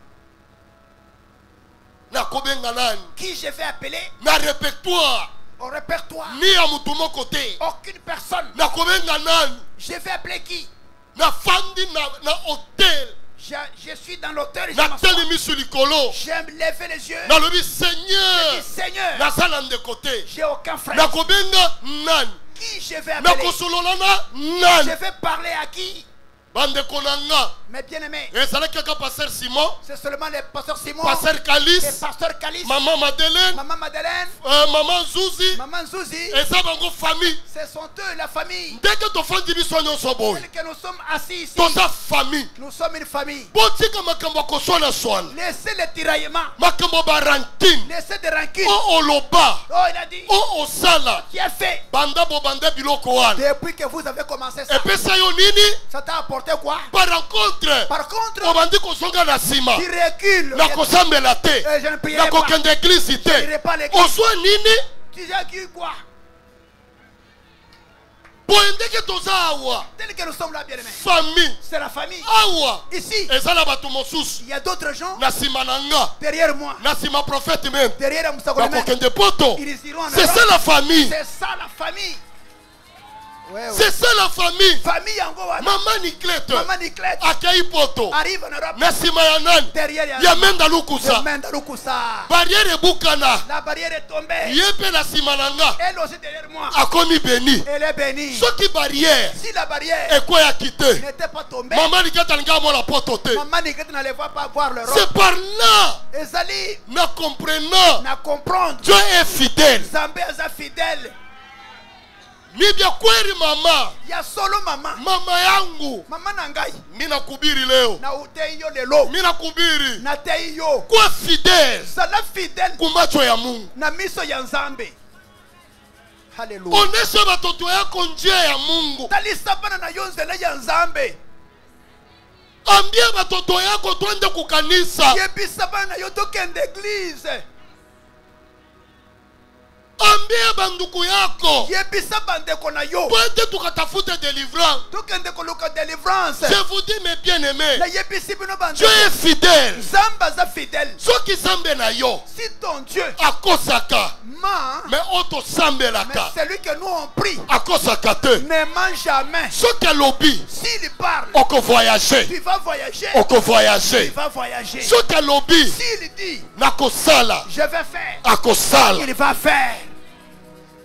Qui je vais appeler? Au répertoire. Aucune personne. Je vais appeler qui? Je suis dans l'hôtel. J'aime lever les yeux. Je dis Seigneur, j'ai aucun frère. Qui je vais appeler? Je vais parler à qui? Mes bien-aimés, c'est seulement les pasteurs Simon, Pasteur Kalis, et Pasteur Kalis, Maman Madeleine, Maman Zouzi, et ça va en famille. Ce sont eux la famille. Dès que ton frère dit que nous sommes assis ici, famille. Nous sommes une famille. Laissez les tiraillements. Laissez des rancunes. Oh il a dit. Oh Sala. Qui a fait? Depuis que vous avez commencé ça. Ça t'a apporté quoi? Par contre, tu recules. Je ne prierai pas. Je n'irai pas l'église. Tu as dit quoi? Tel que nous sommes là, bien-aimés. Famille. C'est la famille. Ici. Il y a d'autres gens. Derrière moi. Derrière Moussa. C'est ça la famille. C'est ça la famille. C'est ça la famille. Maman Niklete arrive en Europe. Derrière barrière est Boukana. La barrière est tombée. Elle aussi derrière moi. Elle est bénie. Si la barrière n'était pas tombée, Maman Niklete n'allait pas voir l'Europe. C'est par là. Ezali na comprendre. Comprendre. Dieu est fidèle. Zambé est fidèle. Nibia kweli mama. Ya solo mama. Mama yangu. Mama nangai. Mina kubiri leo. Na uteyo lelo. Mina kubiri. Na teyo. Kwa fidèle. Sala fidèle. Kumacho ya Mungu. Na miso ya Nzambe. Hallelujah. Onesha batoto yako njia ya Mungu. Talisa bana na yonzele ya Nzambe. Ambia batoto yako twende kukanisa. Yebisa bana yo tokende église. Ambia banduku yako. Yebisa bandeko na yo. Twende tukatafute délivrance. Tokende koluka délivrance. Je vous dis mes bien-aimés. Na yebisi bino bandeko. Dieu est fidèle. Nzamba za fidèle. Soki Nzambe na yo. Si ton Dieu Akosaka. mais auto sambelaka. celui que nous on prie Akosaka te. ne ment jamais. Soki alobi. S'il parle, oko voyager. tu vas voyager. Oko voyager. Tu vas voyager. Soki alobi. S'il dit nakosala. je vais faire. Akosala. Il va faire.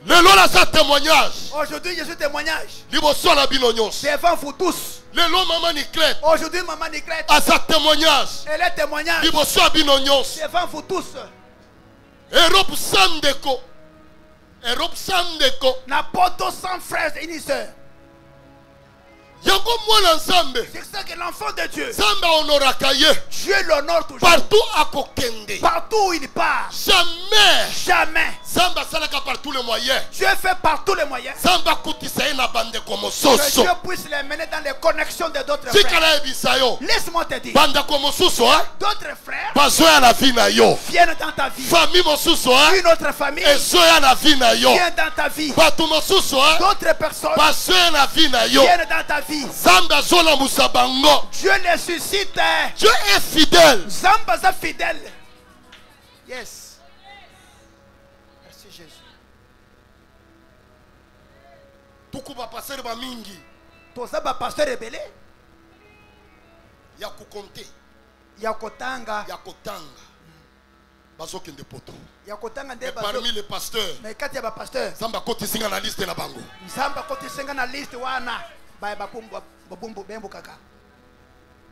Lelo na sa témoignage. Aujourd'hui je suis témoignage. Liboso na bino nyonso. Devant vous tous. Lelo maman Niclette. Aujourd'hui maman Niclette. À sa témoignage. Elle est témoignage. Liboso na bino nyonso. Devant vous tous. Europe Sandeko. Europe Sandeko. Na poto sans frères et ni sœurs. Yango mwana Nzambe. C'est ça que l'enfant de Dieu. Nzambe honoraka ye. Dieu l'honore toujours. Partout akokende. Partout où il part. Jamais. Jamais. Nzambe asalaka par tous les moyens. Dieu fait par tous les moyens. Nzambe akutisa ye na bandeko Que mosusu. Dieu puisse les mener dans les connexions de d'autres Tikala frères. yebisa yo. Laisse-moi te dire. Bandeko mosusu D'autres frères bazoya na vie na yo. viennent dans ta vie. Famille mosusu Une autre famille ezoya na vie na yo. vient dans ta vie. Bato mosusu D'autres personnes bazoya na vie na yo. viennent dans ta vie. Nzambe azolamusa bango. Dieu les suscite. Dieu est fidèle. Nzambe est fidèle. Yes. Merci Jésus. Tukuba passer ba mingi. Toza ba pasteur rebelle. Ya kukonte. Ya kotanga. Ya kotanga. Bazokende poto. Ya kotanga Et nde parmi les pasteurs. mais kati ya ba pasteur. Nzambe akotisinga na liste na bango. Nzambe akotisinga na liste wana. Ba babumbu bembo kaka.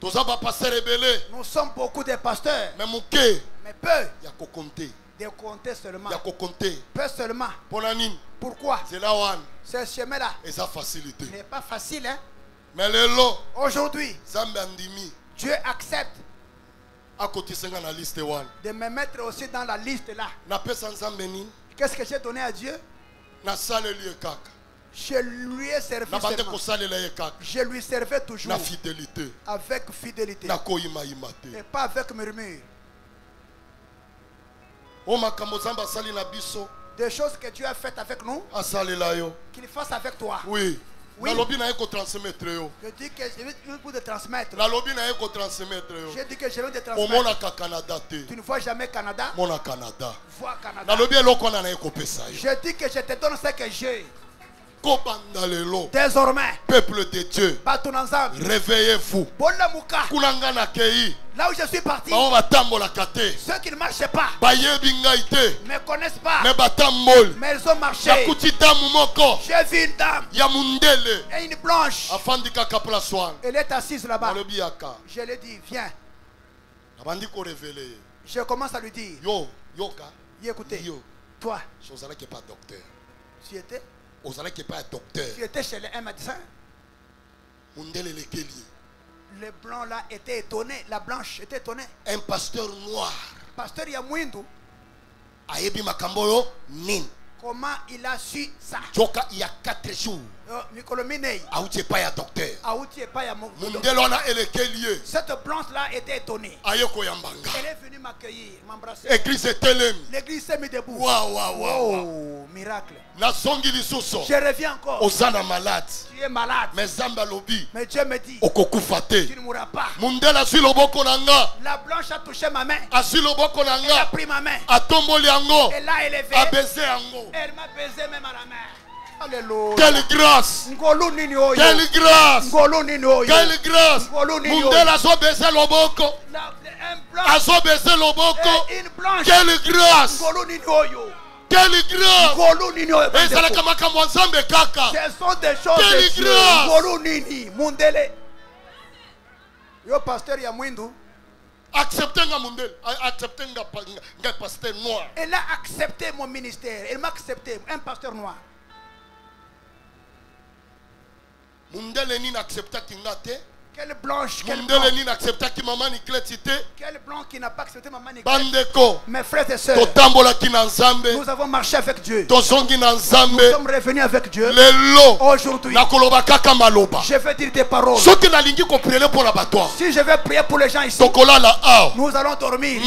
Toza ba passer rebelle. Nous sommes beaucoup de pasteurs. Mais muke. Mais peu. Ya kokonte. De compter seulement. Ya kokonte. Peu seulement. Ponanine. Pourquoi? C'est là one. Ce chemin-là Et ça facilité. n'est pas facile. Hein? Mais lelo. Aujourd'hui, Nzambe andimi. Dieu accepte Akotisinga na liste one. de me mettre aussi dans la liste là. Na pesa Nzambe nini? Qu'est-ce que j'ai donné à Dieu? Na sale liye kaka. Je lui ai servi Na bande seulement. ko sale la ye kaka. Je lui servais toujours Na fidélité. avec fidélité Na koyima imate. et pas avec murmure. O makambo Nzambe asali na biso. Des choses que Dieu a faites avec nous, Asalela yo. qu'il fasse avec toi. Oui. Oui. Na lobi na ye ko transmettre yo. Je dis que je vais vous de transmettre. Na lobi na ye ko transmettre yo. Je dis que je vais te O transmettre. mona ka Canada te. Tu ne vois jamais Canada. Mona Canada. Vois Na Canada. lobi eloko na ye ko pesa yo. Je dis que je te donne ce que j'ai. Kobanda lelo. Désormais, Peuple de Dieu. pas ton ensemble. Réveillez-vous. Bonne mouka. Kunanga na kei. Là où je suis parti, Bao batambola kate. ceux qui ne marchaient pas Bayebi ngai te. ne me connaissent pas, Me batambol. mais ils ont marché. Nakuti damu moko. J'ai vu une dame Ya mundele. et une blanche. Afandi kaka place wana. Elle est assise là-bas. Nalobi yaka. Je lui ai dit, viens. Nabandi ko révéler. Je commence à lui dire, Yo, yoka. écoutez, Yo. toi, Ozala qui est pas docteur. tu étais Ozala qui est pas docteur. chez un médecin. Mundele lekeli. Le blanc là était étonné, la blanche était étonnée. Un pasteur noir. Pasteur Yamwindu, Ayebi makamboyo nin. comment il a su ça? Joka il y a 4 jours. Mikolominei, Aouti pas ya docteur. Aouti et pas Yamou. Mundele ona elekeli. Cette blanche là était étonnée. Ayoko yambanga. Elle est venue m'accueillir, m'embrasser. Église telem. L'église s'est mise debout. Waouh waouh waouh. Oh, miracle. Na songi lisuso. Je reviens encore. Ozana malade. Tu es malade. Mais Zamba lobi. Mais Dieu me dit, Okokufa te. tu ne mourras pas. Mundele asui loboko nanga. La blanche a touché ma main. Asui loboko Elle a nanga. pris ma main. Atomboli yango. Elle l'a élevée. Abese yango. Elle m'a baisé même à la main. Alléluia. Quelle grâce. Ngolu nini oyo. Quelle grâce. Ngolu nini oyo. Quelle grâce. Ngolu nini oyo. Mundele aso bese loboko. Un blanc Aso bese loboko. et une blanche. Quelle grâce. Ngolu nini oyo. Quelle grâce. Ngolu nini oyo. Ezalaka makambo Nzambe kaka. Ce sont des choses Quelle de Dieu. grâce. Ngolu nini. Mundele. Yo pasteur ya Mwindu. Acceptez nga mundele. Acceptez nga pasteur noir. Elle a accepté mon ministère. Elle m'a accepté. Un pasteur noir. Quelle blanche, quelle blanc qui n'a pas accepté maman Niclette. Mes frères et sœurs, nous avons marché avec Dieu. Nous sommes revenus avec Dieu. Aujourd'hui, je vais dire des paroles. Si je vais prier pour les gens ici, nous allons dormir.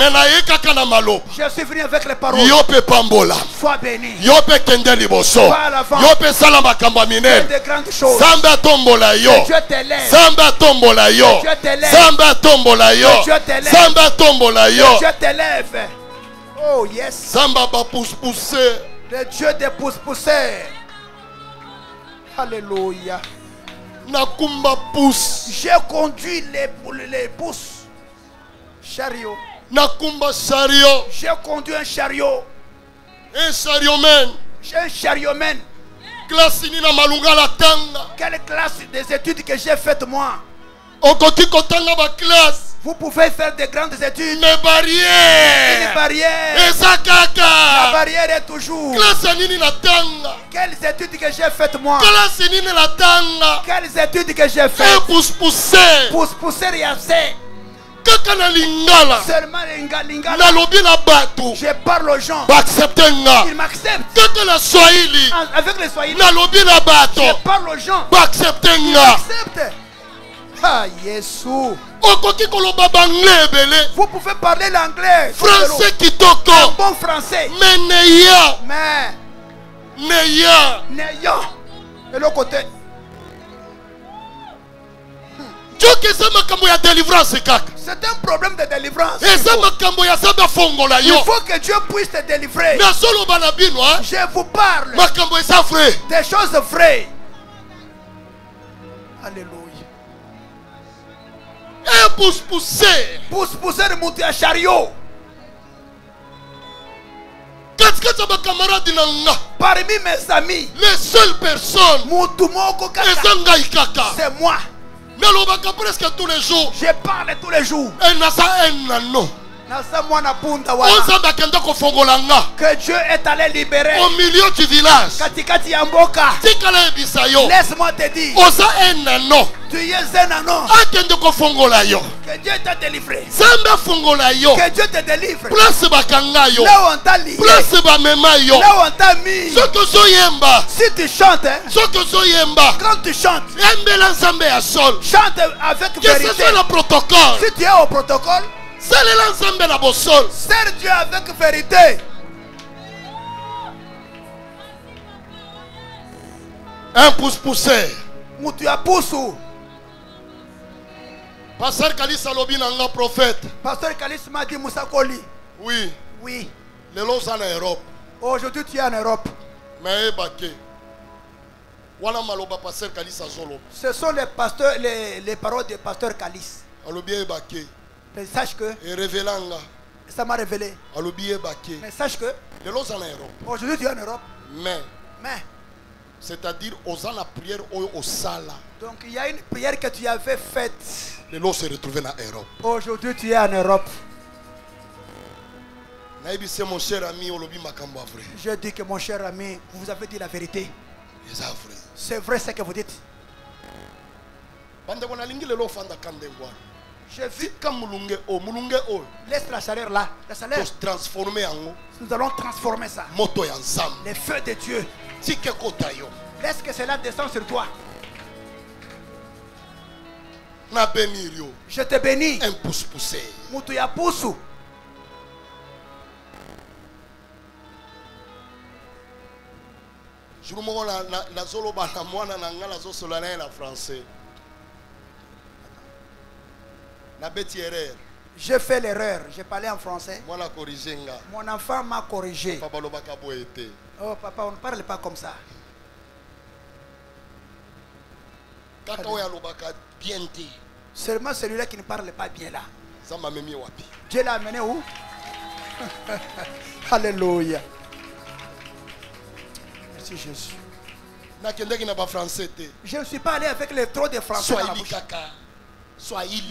Je suis venu avec les paroles. Sois béni. Sois à l'avant. Fais de grandes choses. Que Dieu t'élève. Dieu t'élève. Dieu t'élève. Oh yes. Le Dieu des pousse-pousseurs. Alléluia. J'ai conduit les pousses. Chariot. J'ai conduit un chariot. Un chariotman. Un chariotman. Quelle classe des études que j'ai faites moi? Vous pouvez faire de grandes études. Une barrière. La barrière est toujours. Quelles études que j'ai faites moi? Quelles études que j'ai faites? Pousse-pousser et assez. Seulement lingala. Je parle aux gens. Ils m'acceptent. Avec les Swahili. Je parle aux gens. Ils m'acceptent. Ah, Yesu. Vous pouvez parler l'anglais. Français qui toque. Un bon français. Mais n'ayant. De l'autre côté. C'est un problème de délivrance. Il faut que Dieu puisse te délivrer. Je vous parle des choses vraies. Alléluia. Pousse-pousser de monter à chariot. Parmi mes amis, les seules personnes, c'est moi. Presque tous les jours. Je parle tous les jours. Que Dieu est allé libérer au milieu du village. Laisse-moi te dire, tu es un anon. Que Dieu t'a délivré. Que Dieu te délivre. Là où on t'a lié, là où on t'a mis. Si tu chantes, quand tu chantes, chante avec vérité. Si tu es au protocole, sers Dieu avec vérité. Un pousse-poussé. Moutia poussou. Pasteur Kalis Alobi nanga prophète. Pasteur Kalis m'a dit Moussakoli. Oui. Oui. Les lots en Europe. Aujourd'hui tu es en Europe. Mais baké. Wana maloba pasteur Kalis Azolo. Ce sont les pasteurs, les paroles de pasteur Kalis. Alobi baké. Mais sache que. Et révélanga. Ça m'a révélé. Alobi baké. Mais sache que. Les lots en Europe. Aujourd'hui tu es en Europe. Mais. C'est-à-dire osant la prière au sala. Donc il y a une prière que tu avais faite. Les lots se retrouvaient en Europe. Aujourd'hui tu es en Europe. Mon cher ami, je dis que mon cher ami, vous avez dit la vérité. C'est vrai ce que vous dites. J'ai vu laisse la chaleur là. La chaleur. Nous allons transformer ça. Les feux de Dieu. Laisse que cela descende sur toi. Je te bénis. Un pousse-poussé. Moutuya poussou. Je vous montre la zolo banamwana na zo solana en français. La bête erreur. J'ai fait l'erreur, j'ai parlé en français. Mon enfant m'a corrigé. Oh papa, on ne parle pas comme ça. Seulement celui-là qui ne parle pas bien là. Dieu l'a amené où? Alléluia. Merci Jésus. Je ne suis pas allé avec les trop de français.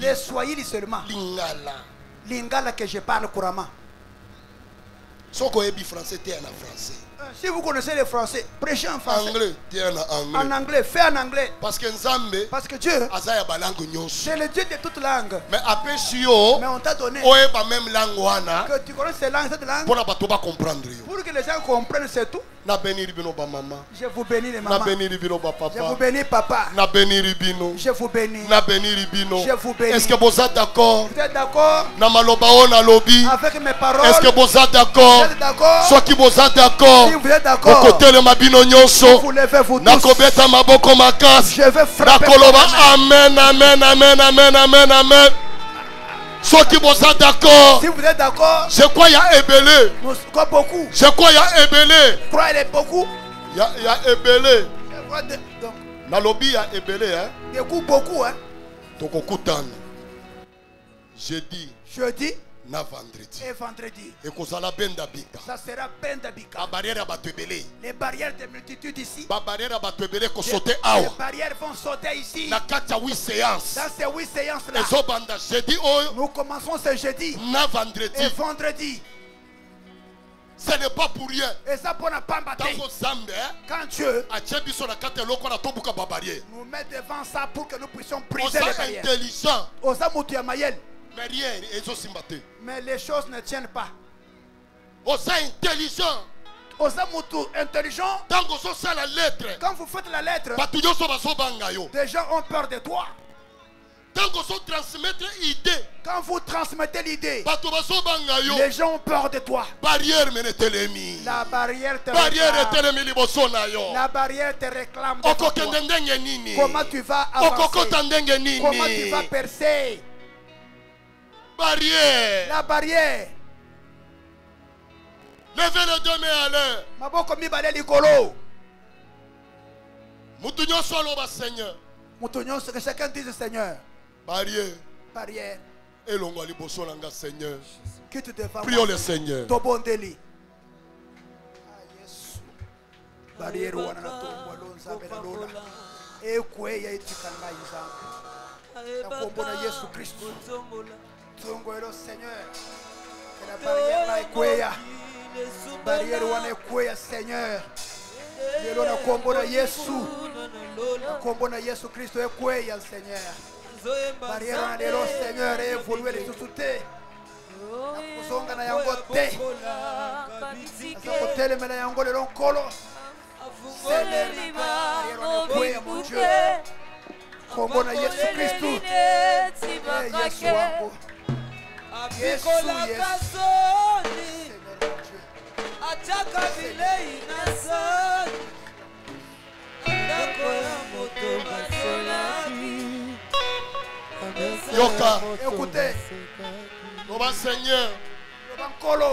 Les Swahili seulement. Lingala que je parle couramment. Si tu es français, tu es en français. Si vous connaissez le français, prêchez en français. Anglais, tiens en anglais. En anglais, fais en anglais. Parce que Dieu, c'est le Dieu de toutes langues. Mais après mais on t'a donné même langue que tu connais cette langue, pour que les gens comprennent, c'est tout. Je vous bénis les mamans. Je vous bénis papa. Je vous bénis. Je vous bénis. Est-ce que vous êtes d'accord? Vous êtes d'accord avec mes paroles? Est-ce que vous êtes d'accord? Vous êtes d'accord? Ceux qui vous êtes d'accord? Si vous êtes d'accord, vous levez-vous tous. Je vais frapper. Amen, amen, amen, amen, amen, amen. Ceux qui vous êtes d'accord? Si vous êtes d'accord, c'est quoi il y a ébélé? Beaucoup. C'est quoi il y a ébélé? Crois il est beaucoup. Il y a ébélé. Dans le lobby il y a ébélé, hein? Il y a beaucoup, hein? Jeudi. Na vendredi. Et vendredi. Et ça sera Bendabika. Les barrières de multitudes ici. Les barrières vont sauter ici. Dans ces 8 séances là. Nous commençons ce jeudi. Na vendredi. Et vendredi. Ce n'est pas pour rien. Et ça pour ne pas battre. Quand Dieu nous met devant ça pour que nous puissions briser les barrières. Intelligent. Mais les choses ne tiennent pas. Intelligent. Intelligent. Quand vous faites la lettre, des gens ont peur de toi. Quand vous transmettez l'idée, les gens ont peur de toi. La barrière te réclame. La barrière te réclame de toi. Comment tu vas avancer? Comment tu vas percer? Barrière. La barrière. Levez les deux mains à l'air. Maboko mibale likolo. Mutunyo solo ba Seigneur. Mutunyo que chacun dise Seigneur. Barrière. Barrière. Et l'on va aller bosser langa Seigneur. Prions le Seigneur. Tobondeli. Barrière wana na tombo lonza bela lola. Ekwe ya itikanga izanga. Nakuomba Yesu Kristo. Tongolo Seigneur. Que la barrière là ekweya. Barrière wana ekweya Seigneur. Lelo nakuomba Yesu. Nakuomba Yesu Kristo ekweya Seigneur. Barrière wana lelo Seigneur évoluer les sous-soutés. Nakuzonga na yango te. Nakutele mena yango lelo nkolo. Seigneur, barrière wana ekweya mon Dieu. Kombo na Yesu Kristo. Yesu wangu. Yesu, Yesu. Ataka bilei nasani. Ndako ya moto basolaki. Yoka. Écoutez. Loba Seigneur. Loba nkolo.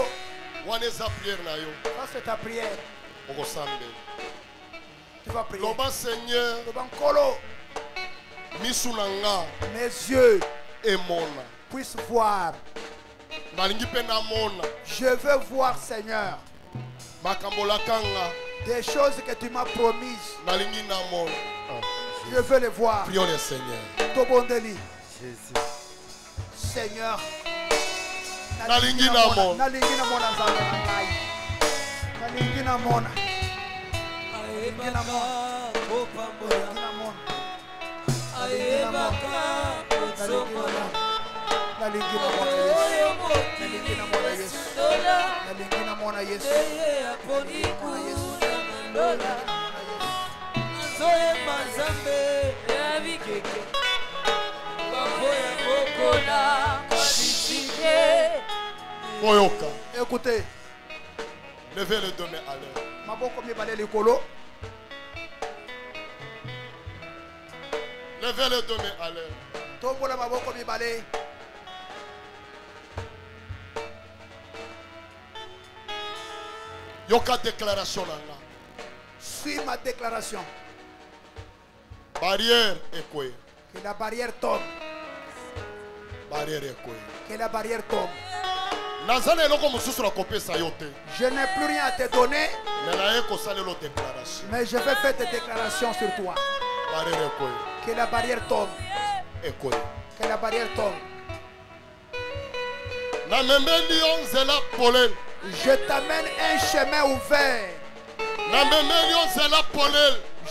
Wane za prière na yo. Ça c'est ta prière. Oko sambe. Tu vas prier. Loba Seigneur. Loba nkolo. Misunanga. Mes yeux. Et mona. Puissent voir. Je veux voir, Seigneur, des choses que tu m'as promises. Je veux les voir. Prions le Seigneur. Tobondeli. Seigneur, écoutez, levez les deux mains à l'air. Levez les deux mains à l'air. Yoka déclaration là. Suis ma déclaration. Barrière est quoi? Que la barrière tombe. Barrière est quoi? Que la barrière tombe. Je n'ai plus rien à te donner. Mais je vais faire des déclarations sur toi. Que la barrière tombe. Que la barrière tombe. Je t'amène un chemin ouvert.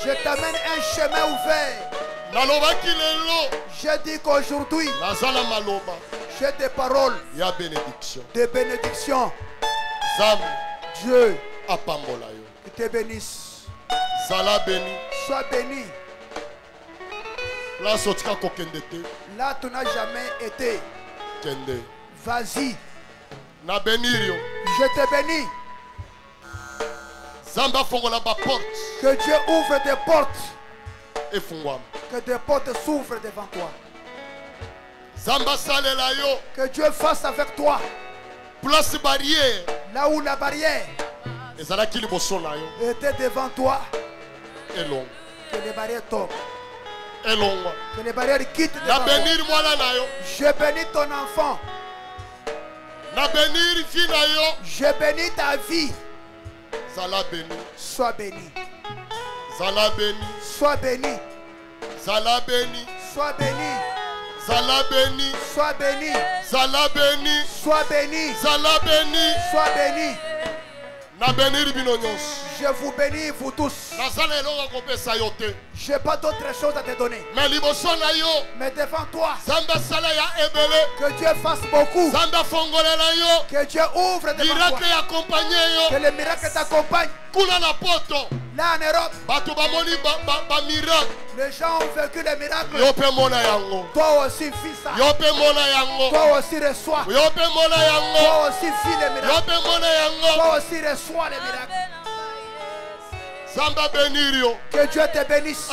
Je t'amène un chemin ouvert. Je dis qu'aujourd'hui, j'ai des paroles de bénédiction. Dieu te bénisse. Sois béni. Là, tu n'as jamais été. Vas-y. Je te bénis. Que Dieu ouvre des portes. Que des portes s'ouvrent devant toi. Que Dieu fasse avec toi. Là où la barrière était devant toi. Que les barrières tombent. Que les barrières quittent devant toi. Je bénis ton enfant. Je bénis ta vie. Sois béni. Sois béni. Sois béni. Sois béni. Sois béni. Sois béni. Sois béni. Sois béni. Je vous bénis, vous tous. Je n'ai pas d'autre chose à te donner. Mais devant toi, que Dieu fasse beaucoup. Que Dieu ouvre devant toi. Que les miracles t'accompagnent. Là en Europe, les gens ont vécu les miracles. Toi aussi vis ça. Toi aussi reçois. Toi aussi vis les miracles. Toi aussi reçois les miracles. Que Dieu te bénisse.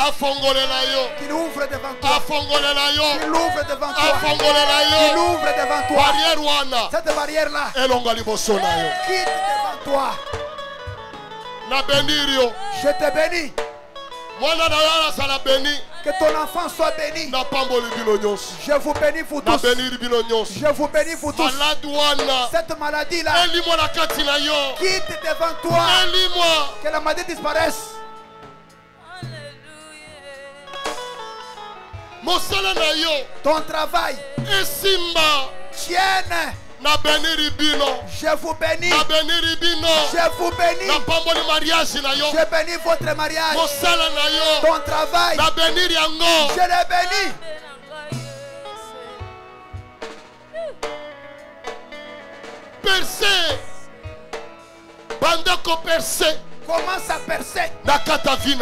Qu'il ouvre devant toi. Qu'il ouvre devant toi. Qu'il ouvre devant toi. Cette barrière-là, quitte devant toi. Je te bénis. Que ton enfant soit béni. Je vous bénis vous tous. Je vous bénis vous tous. Cette maladie-là, quitte devant toi. Que la maladie disparaisse. Ton travail tienne. Je vous bénis. Je vous bénis. Je bénis votre mariage. Ton travail. Je le bénis. Commence à percer. Dans ta vie.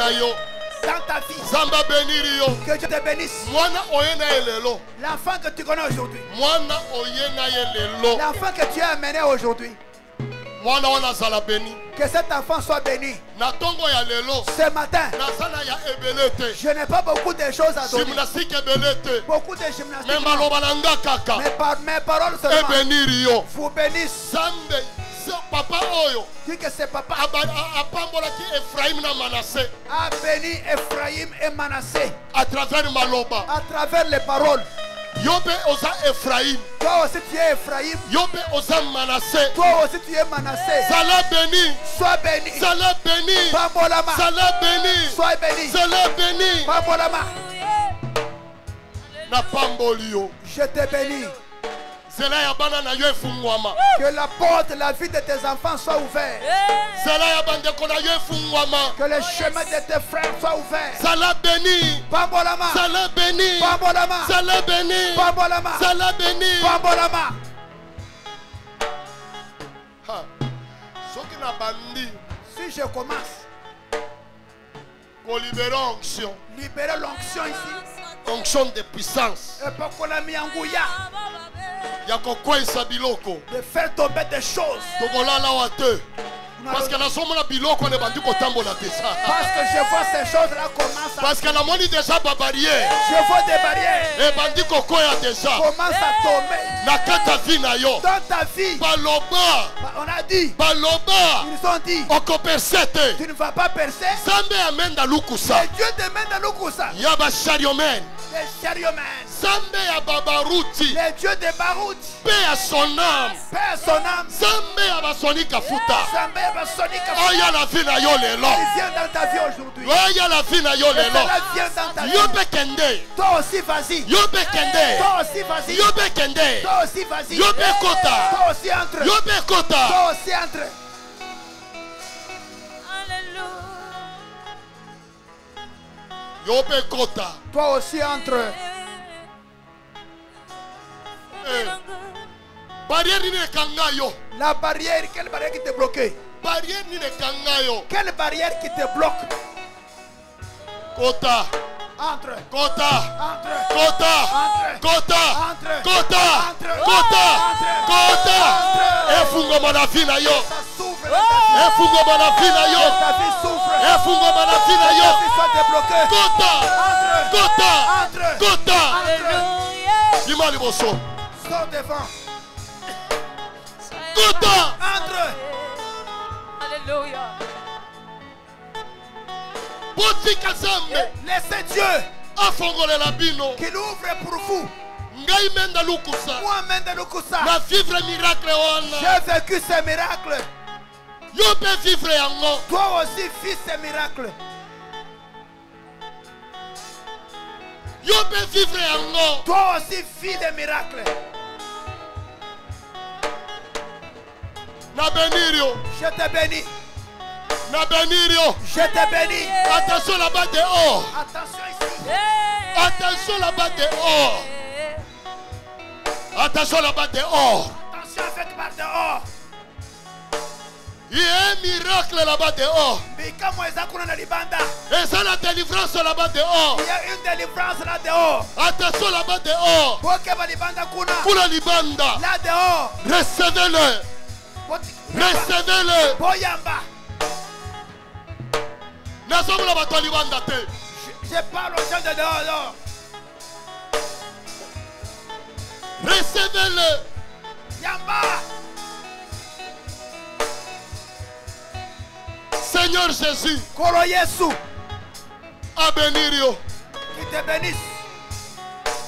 Que Dieu te bénisse. L'enfant que tu connais aujourd'hui. L'enfant que tu as amené aujourd'hui. Que cet enfant soit béni. Ce matin, je n'ai pas beaucoup de choses à donner. Beaucoup de gymnastique. Mes paroles seulement vous bénissent. Papa Oyo. Dis que c'est papa a béni Ephraim et Manassé à travers Maloba, à travers les paroles. Yobe osa Ephraim. Toi aussi tu es Ephraim. Yobe osa Manassé. Toi aussi tu es Manassé. Sala béni. Sois béni. Sala béni. Pambolama. Sala béni. Sois béni. Sala béni. Pambolama. Na pambolio. Je te bénis. Que la porte, la vie de tes enfants soit ouverte. Que le chemin de tes frères soit ouvert. Salah béni. Pambolama. Salah béni. Pambolama. Salah béni. Pambolama. Salah béni. Pambolama. Si je commence, libérer l'onction ici. Onction de puissance. De faire tomber des choses. Parce que je vois ces choses-là commencent. Parce que la monnaie déjà pas barrière. Je vois des barrières. Et bandi koko ya déjà. Commence à tomber. Dans ta vie. Baloba. On a dit. Baloba. Ils ont dit. Tu ne vas pas percer. Zambe amène dans l'ukusa. Et Dieu te mène dans l'ukusa. Yaba chariomen. Les chariomen. Zambe ya babaruti. Les dieux de Baruti. Paix à son âme. Paix à son âme. Zambe ya basoni kafuta. Zambe ya basoni kafuta. Oh ya la vie na yo lelo. Il vient dans ta vie aujourd'hui. Oh ya la vie na yo lelo. Il vient dans ta vie. Yobe kende. Toi aussi vas-y. Yobe kende. Toi aussi vas-y. Yobe kende. Toi aussi vas-y. Yobe kota. Toi aussi entre. Yobe kota. Toi aussi entre. Alléluia. Toi aussi entre. La barrière, quelle barrière qui te bloque? Quelle barrière qui te bloque? Kota. Entre. Kota. Entre. Kota. Entre. Kota. Entre. Kota. Kota. Kota. Efungo manafina yo. Ça souffre. Efungo manafina yo. Ta vie souffre. Efungo manafina yo. Ta vie soit débloquée. Kota. Kota. Entre. Kota. Alléluia. Dis-moi le bosso. Sors devant. Kota. Entre. Alléluia. Laissez Dieu qu'il ouvre pour vous. Moi-même de Lukusa. J'ai vécu ces miracles. Toi aussi vis ces miracles. Toi aussi vis des miracles. Je te bénis. Je te bénis. Attention là-bas dehors. Attention ici. Attention là-bas dehors. Attention là-bas dehors. Attention avec par dehors. Il y a un miracle là-bas dehors. Et ça la délivrance là-bas dehors. Il y a une délivrance là dehors. Attention là-bas dehors. Kuna libanda. Là dehors. Recevez-le. Recevez-le. Boyamba. Je parle aux gens de dehors. Recevez-le. Yamba. Seigneur Jésus. Kolo Yesu. À bénir yo. Qu'il te bénisse.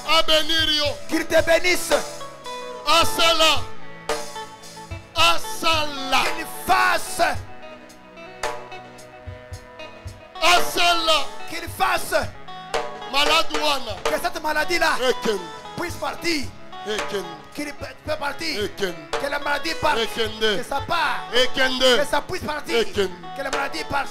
À bénir yo. Qu'il te bénisse. À cela. À cela. Qu'il fasse. À cela. Qu'il fasse. Malade ouana. Que cette maladie là puisse partir. Qu'il peut partir. Que la maladie parte. Que ça part. Que ça puisse partir. Que la maladie parte.